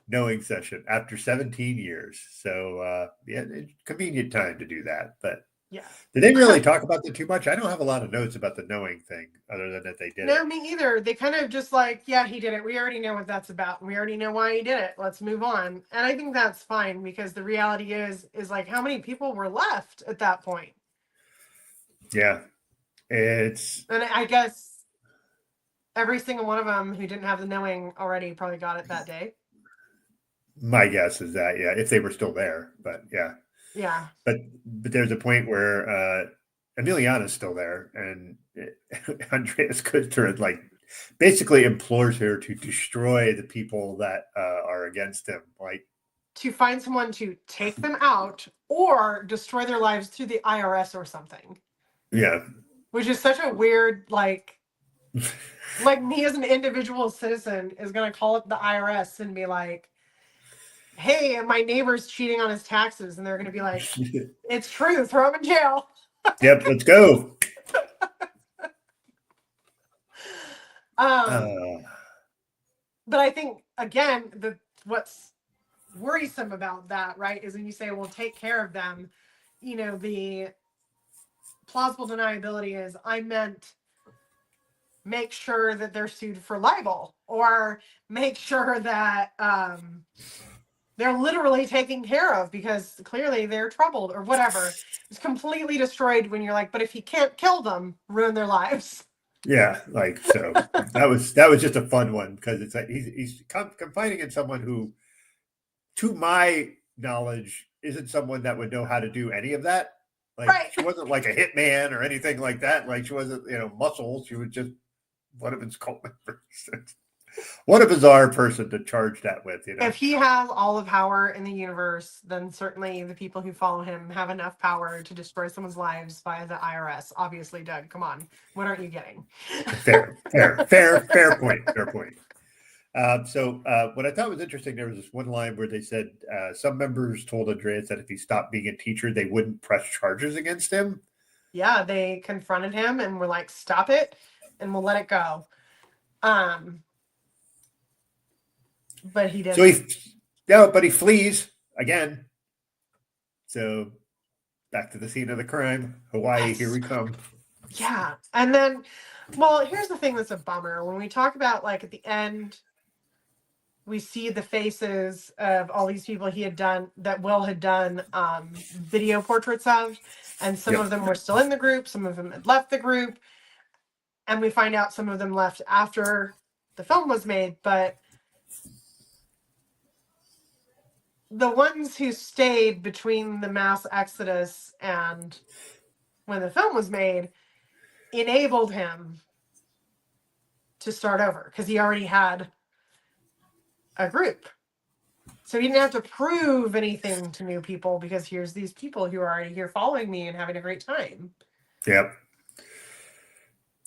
knowing session after 17 years. So, yeah, convenient time to do that. But Yeah. did they really talk about that too much? I don't have a lot of notes about the knowing thing other than that they did No, it. me either. They kind of just like, yeah, he did it. We already know what that's about. We already know why he did it. Let's move on. And I think that's fine because the reality is like how many people were left at that point? Yeah. It's And I guess every single one of them who didn't have the knowing already probably got it that day. my guess is that, yeah, if they were still there, but yeah. Yeah. But there's a point where Emiliana's still there, and Andreas Kuster like basically implores her to destroy the people that are against him. Like To find someone to take them out or destroy their lives through the IRS or something. Yeah. Which is such a weird, like me as an individual citizen is going to call up the IRS and be like, hey, my neighbor's cheating on his taxes. And they're going to be like, it's true, throw him in jail. Yep, let's go. But I think, again, what's worrisome about that, right, is when you say, well, take care of them, the plausible deniability is I meant make sure that they're sued for libel or make sure that they're literally taken care of because clearly they're troubled or whatever. It's completely destroyed when you're like, but if he can't kill them, ruin their lives. Yeah, like so that was just a fun one because it's like he's confiding in someone who, to my knowledge, isn't someone that would know how to do any of that. Like Right. she wasn't like a hitman or anything like that. Like she wasn't, muscle. She was just one of his cult members. What a bizarre person to charge that with, If he has all the power in the universe, then certainly the people who follow him have enough power to destroy someone's lives via the IRS. Obviously, Doug, come on. What aren't you getting? Fair point. Fair point. So what I thought was interesting, there was this one line where they said some members told Andreas that if he stopped being a teacher, they wouldn't press charges against him. Yeah, they confronted him and were like, stop it, and we'll let it go. But he didn't. But he flees again. So back to the scene of the crime. Hawaii, here we come. Yeah. And then, well, here's the thing that's a bummer. When we talk about, like, at the end, we see the faces of all these people that Will had done video portraits of, and some of them were still in the group, some of them had left the group, and we find out some of them left after the film was made, but the ones who stayed between the mass exodus and when the film was made enabled him to start over because he already had a group. So he didn't have to prove anything to new people because here's these people who are already here following me and having a great time. Yep.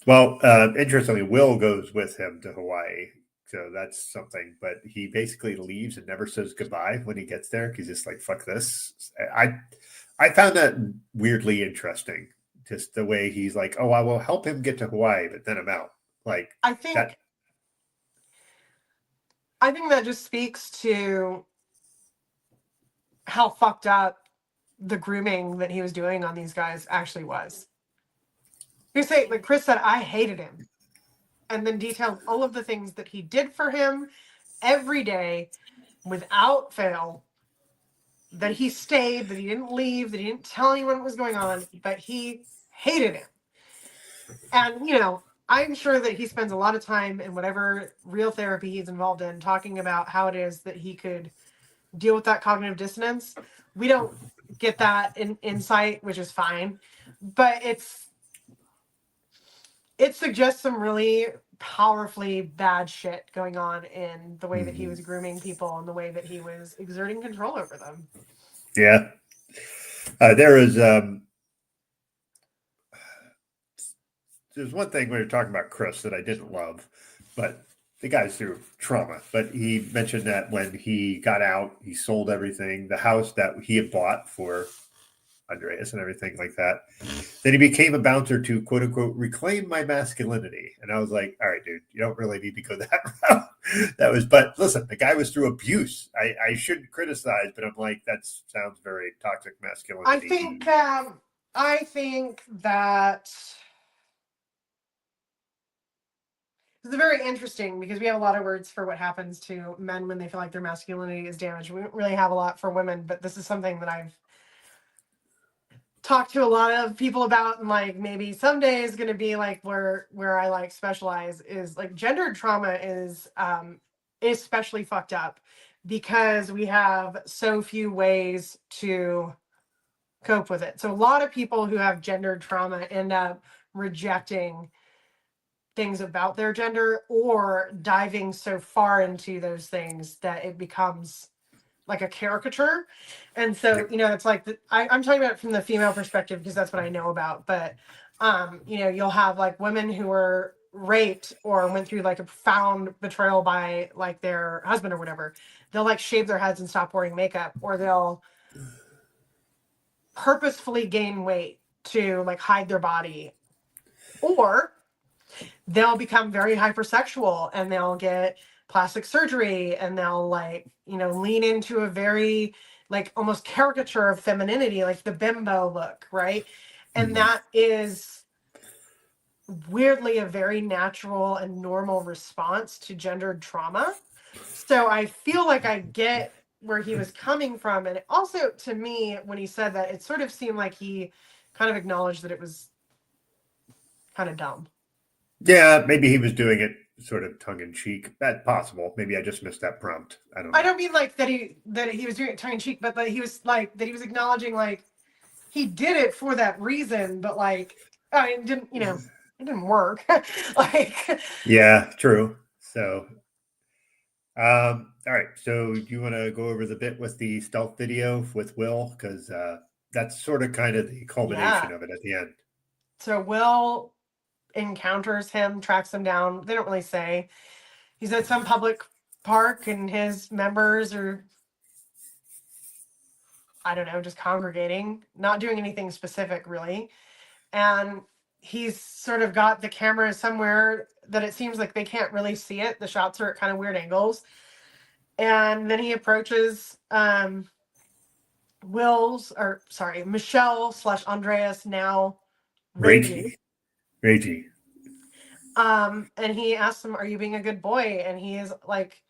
Well, interestingly, Will goes with him to Hawaii. So that's something, but he basically leaves and never says goodbye when he gets there. He's just like, fuck this. I found that weirdly interesting. Just the way he's like, oh, I will help him get to Hawaii, but then I'm out. Like I think that just speaks to how fucked up the grooming that he was doing on these guys actually was. You say, like Chris said, I hated him. And then detailed all of the things that he did for him every day without fail. That he stayed, that he didn't leave, that he didn't tell anyone what was going on, but he hated him. And, I'm sure that he spends a lot of time in whatever real therapy he's involved in talking about how it is that he could deal with that cognitive dissonance. We don't get that insight, which is fine. But it suggests some really powerfully bad shit going on in the way that he was grooming people and the way that he was exerting control over them. Yeah. There is there's one thing we were talking about Chris that I didn't love, but the guy's through trauma. But he mentioned that when he got out, he sold everything, the house that he had bought for Andreas and everything like that. Then he became a bouncer to quote unquote reclaim my masculinity. And I was like, all right, dude, you don't really need to go that route. That was, but listen, the guy was through abuse. I shouldn't criticize, but I'm like, that sounds very toxic masculinity. I think that it's very interesting because we have a lot of words for what happens to men when they feel like their masculinity is damaged. We don't really have a lot for women, but this is something that I've talked to a lot of people about, and like maybe someday is going to be like where I like specialize is like gendered trauma is especially fucked up because we have so few ways to cope with it. So a lot of people who have gendered trauma end up rejecting things about their gender or diving so far into those things that it becomes like a caricature. And so, you know, it's like I'm talking about it from the female perspective because that's what I know about. But, you know, you'll have like women who were raped or went through like a profound betrayal by like their husband or whatever. They'll like shave their heads and stop wearing makeup, or they'll purposefully gain weight to like hide their body, or they'll become very hypersexual and they'll get plastic surgery and they'll like, you know, lean into a very like almost caricature of femininity, like the bimbo look, right? And that is weirdly a very natural and normal response to gendered trauma. So I feel like I get where he was coming from. And also to me, when he said that, it sort of seemed like he kind of acknowledged that it was kind of dumb. Yeah, maybe he was doing it sort of tongue in cheek. That's possible. Maybe I just missed that prompt. I don't know. I don't mean like that he was doing it tongue in cheek, but that he was like that he was acknowledging like he did it for that reason, but like it didn't, you know, it didn't work. Like Yeah, true. So all right. So do you want to go over the bit with the stealth video with Will? Because that's sort of kind of the culmination yeah. of it at the end. So Will encounters him, tracks him down. They don't really say. He's at some public park and his members are, I don't know, just congregating, not doing anything specific really. And he's sort of got the camera somewhere that it seems like they can't really see it. The shots are at kind of weird angles. And then he approaches Michelle / Andreas, now Reggie. Reggie. And he asks him, "Are you being a good boy?" And he is like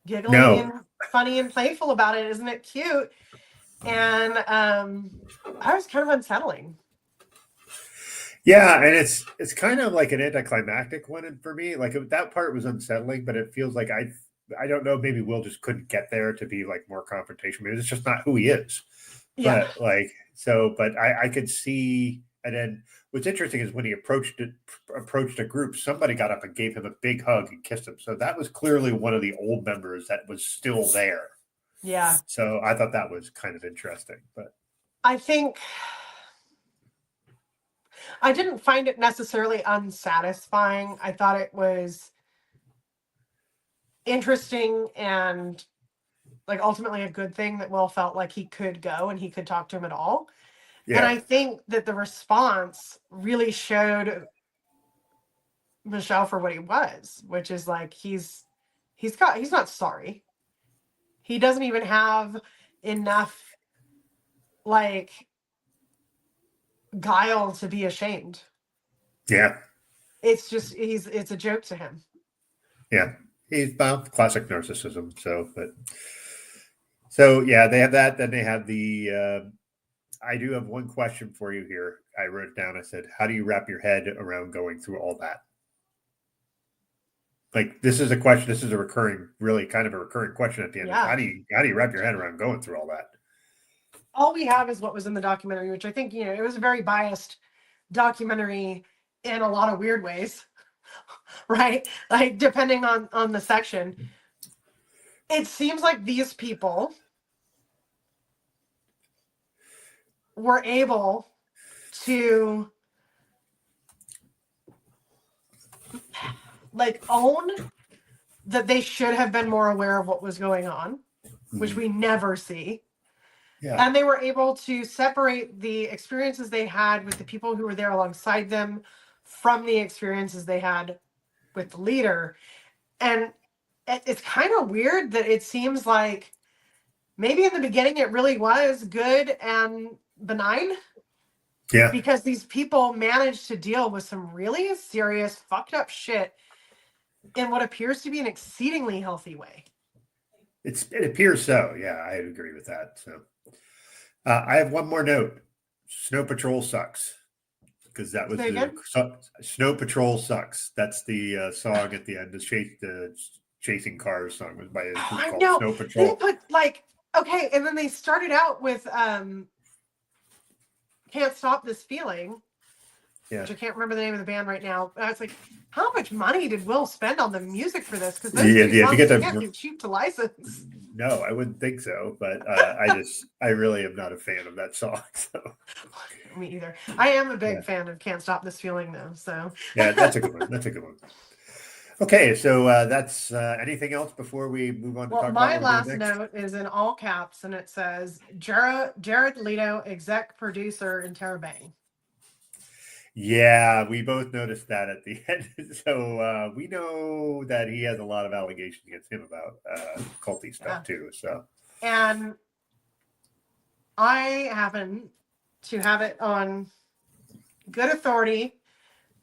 giggling No. and funny and playful about it. Isn't it cute? And I was kind of unsettling. Yeah, and it's kind of like an anticlimactic one for me. Like that part was unsettling, but it feels like I don't know. Maybe Will just couldn't get there to be like more confrontation. Maybe it's just not who he is. Yeah. But like so, but I could see. And then what's interesting is when he approached a group, somebody got up and gave him a big hug and kissed him. So that was clearly one of the old members that was still there. Yeah. So I thought that was kind of interesting. But I think I didn't find it necessarily unsatisfying. I thought it was interesting and like ultimately a good thing that Will felt like he could go and he could talk to him at all. Yeah. And I think that the response really showed Michelle for what he was, which is like he's not sorry. He doesn't even have enough like guile to be ashamed. Yeah. It's just it's a joke to him. Yeah. He's classic narcissism. So yeah, they have that. Then they have the I do have one question for you here. I wrote it down. I said, how do you wrap your head around going through all that? Like this is a question. This is a really kind of a recurring question at the end. Yeah. How do you wrap your head around going through all that? All we have is what was in the documentary, which I think, you know, it was a very biased documentary in a lot of weird ways. right? Like depending on the section. It seems like these people were able to like own that they should have been more aware of what was going on, which we never see. Yeah. And they were able to separate the experiences they had with the people who were there alongside them from the experiences they had with the leader. And it's kind of weird that it seems like maybe in the beginning it really was good and benign. Yeah. Because these people managed to deal with some really serious, fucked up shit in what appears to be an exceedingly healthy way. It appears so. Yeah, I agree with that. So I have one more note. Snow Patrol sucks. Because that was Snow Patrol sucks. That's the song at the end. The chasing cars song was by a group called Snow Patrol. They put like okay, and then they started out with Can't Stop This Feeling. Yeah. Which I can't remember the name of the band right now. I was like, how much money did Will spend on the music for this? Because those songs can't be cheap to license. No, I wouldn't think so. But I really am not a fan of that song. So. Me either. I am a big fan of Can't Stop This Feeling, though. So yeah, that's a good one. That's a good one. Okay, so that's anything else before we move on to talk about my last note is in all caps, and it says Jared Leto, exec producer in Terabang. Yeah, we both noticed that at the end. So we know that he has a lot of allegations against him about culty stuff too. So, and I happen to have it on good authority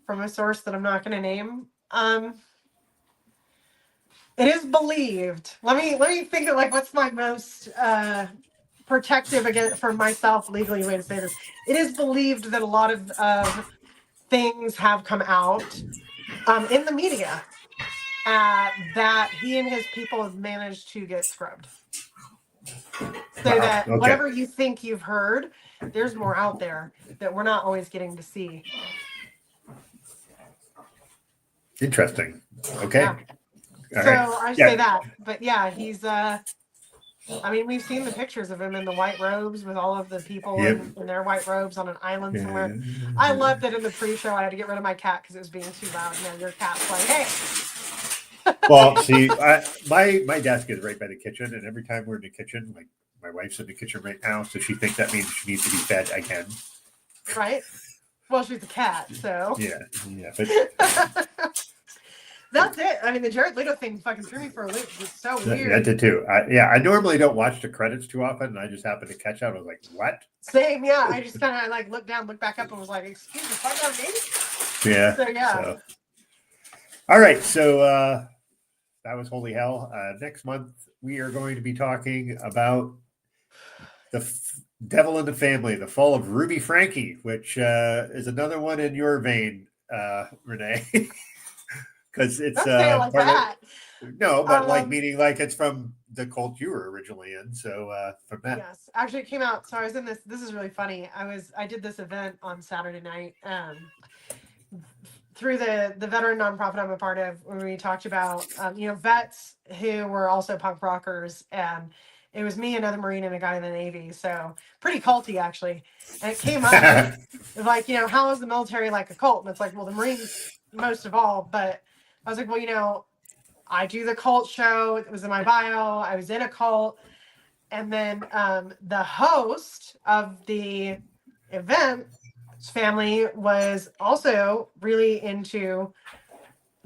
from a source that I'm not going to name. It is believed. Let me think of like what's my most protective against for myself legally way to say this. It is believed that a lot of things have come out in the media that he and his people have managed to get scrubbed. So that whatever you think you've heard, there's more out there that we're not always getting to see. Interesting. Okay. Yeah. So I say that, but yeah, he's I mean, we've seen the pictures of him in the white robes with all of the people in their white robes on an island somewhere. I loved that in the pre-show I had to get rid of my cat because it was being too loud. You know, your cat's like, hey. Well, see, my desk is right by the kitchen, and every time we're in the kitchen, like my wife's in the kitchen right now, so she thinks that means she needs to be fed again. Right. Well, she's a cat, so. Yeah. But... That's it. I mean, the Jared Leto thing fucking threw me for a loop. It's so weird. That did too. I normally don't watch the credits too often, and I just happened to catch up. I was like, "What?" Same, yeah. I just kind of like looked down, looked back up, and was like, "Excuse me, fuck out me." Yeah. So yeah. So. All right. So that was holy hell. Next month we are going to be talking about the Devil in the Family, the Fall of Ruby Frankie, which is another one in your vein, Renee. Because it's like that. No, but like meaning like it's from the cult you were originally in. So from that. Yes, actually it came out. So I was in this. This is really funny. I did this event on Saturday night through the veteran nonprofit I'm a part of, where we talked about vets who were also punk rockers, and it was me, another Marine, and a guy in the Navy. So pretty culty actually. And it came up like how is the military like a cult? And it's like, well, the Marines most of all, but. I was like, well, I do the cult show. It was in my bio. I was in a cult. And then the host of the event family was also really into,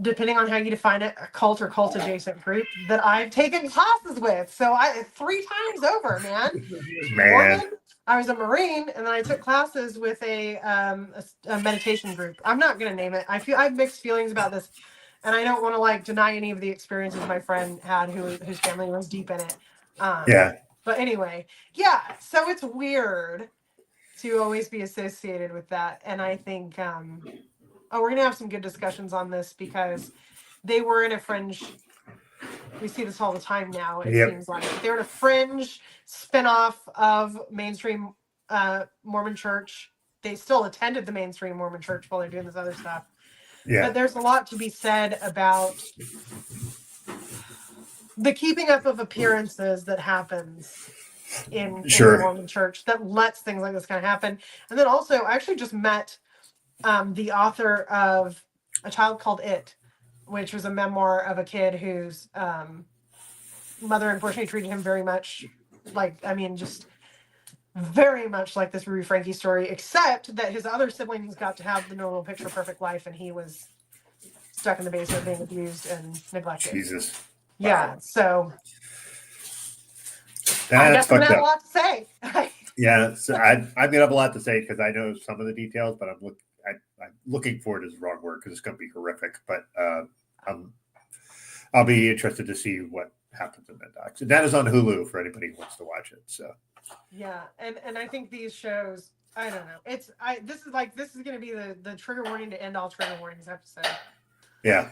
depending on how you define it, a cult or cult adjacent group that I've taken classes with. So 3 times over, man. Mormon, I was a Marine, and then I took classes with a meditation group. I'm not going to name it. I have mixed feelings about this. And I don't want to like deny any of the experiences my friend had whose family was deep in it. But anyway, yeah. So it's weird to always be associated with that. And I think, we're going to have some good discussions on this because they were in a fringe. We see this all the time now. It seems like they're in a fringe spinoff of mainstream Mormon church. They still attended the mainstream Mormon church while they're doing this other stuff. Yeah. But there's a lot to be said about the keeping up of appearances that happens in the Sure. Mormon church that lets things like this kind of happen. And then also, I actually just met the author of A Child Called It, which was a memoir of a kid whose mother unfortunately treated him very much just very much like this Ruby Frankie story, except that his other siblings got to have the normal picture perfect life and he was stuck in the basement being abused and neglected. Jesus. Yeah. Wow. So I That's guess I'm gonna fucked have a up. lot to say. Yeah, so I'm gonna have a lot to say because I know some of the details, but I'm looking forward is the wrong word because it's gonna be horrific. But I'll be interested to see what happens in that doc. So that is on Hulu for anybody who wants to watch it. So yeah, and I think these shows, I don't know. This is gonna be the trigger warning to end all trigger warnings episode. yeah,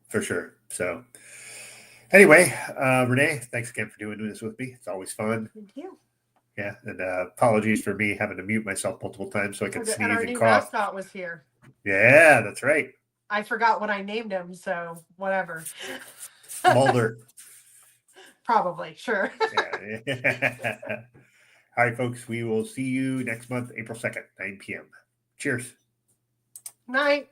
for sure. So anyway, Renee, thanks again for doing this with me. It's always fun. Thank you. Yeah, and apologies for me having to mute myself multiple times so I could And sneeze our and new cough. mascot was here. Yeah, that's right. I forgot what I named him, so whatever. Mulder. Probably, sure. Yeah. All right, folks, we will see you next month, April 2nd, 9 p.m. Cheers. Night.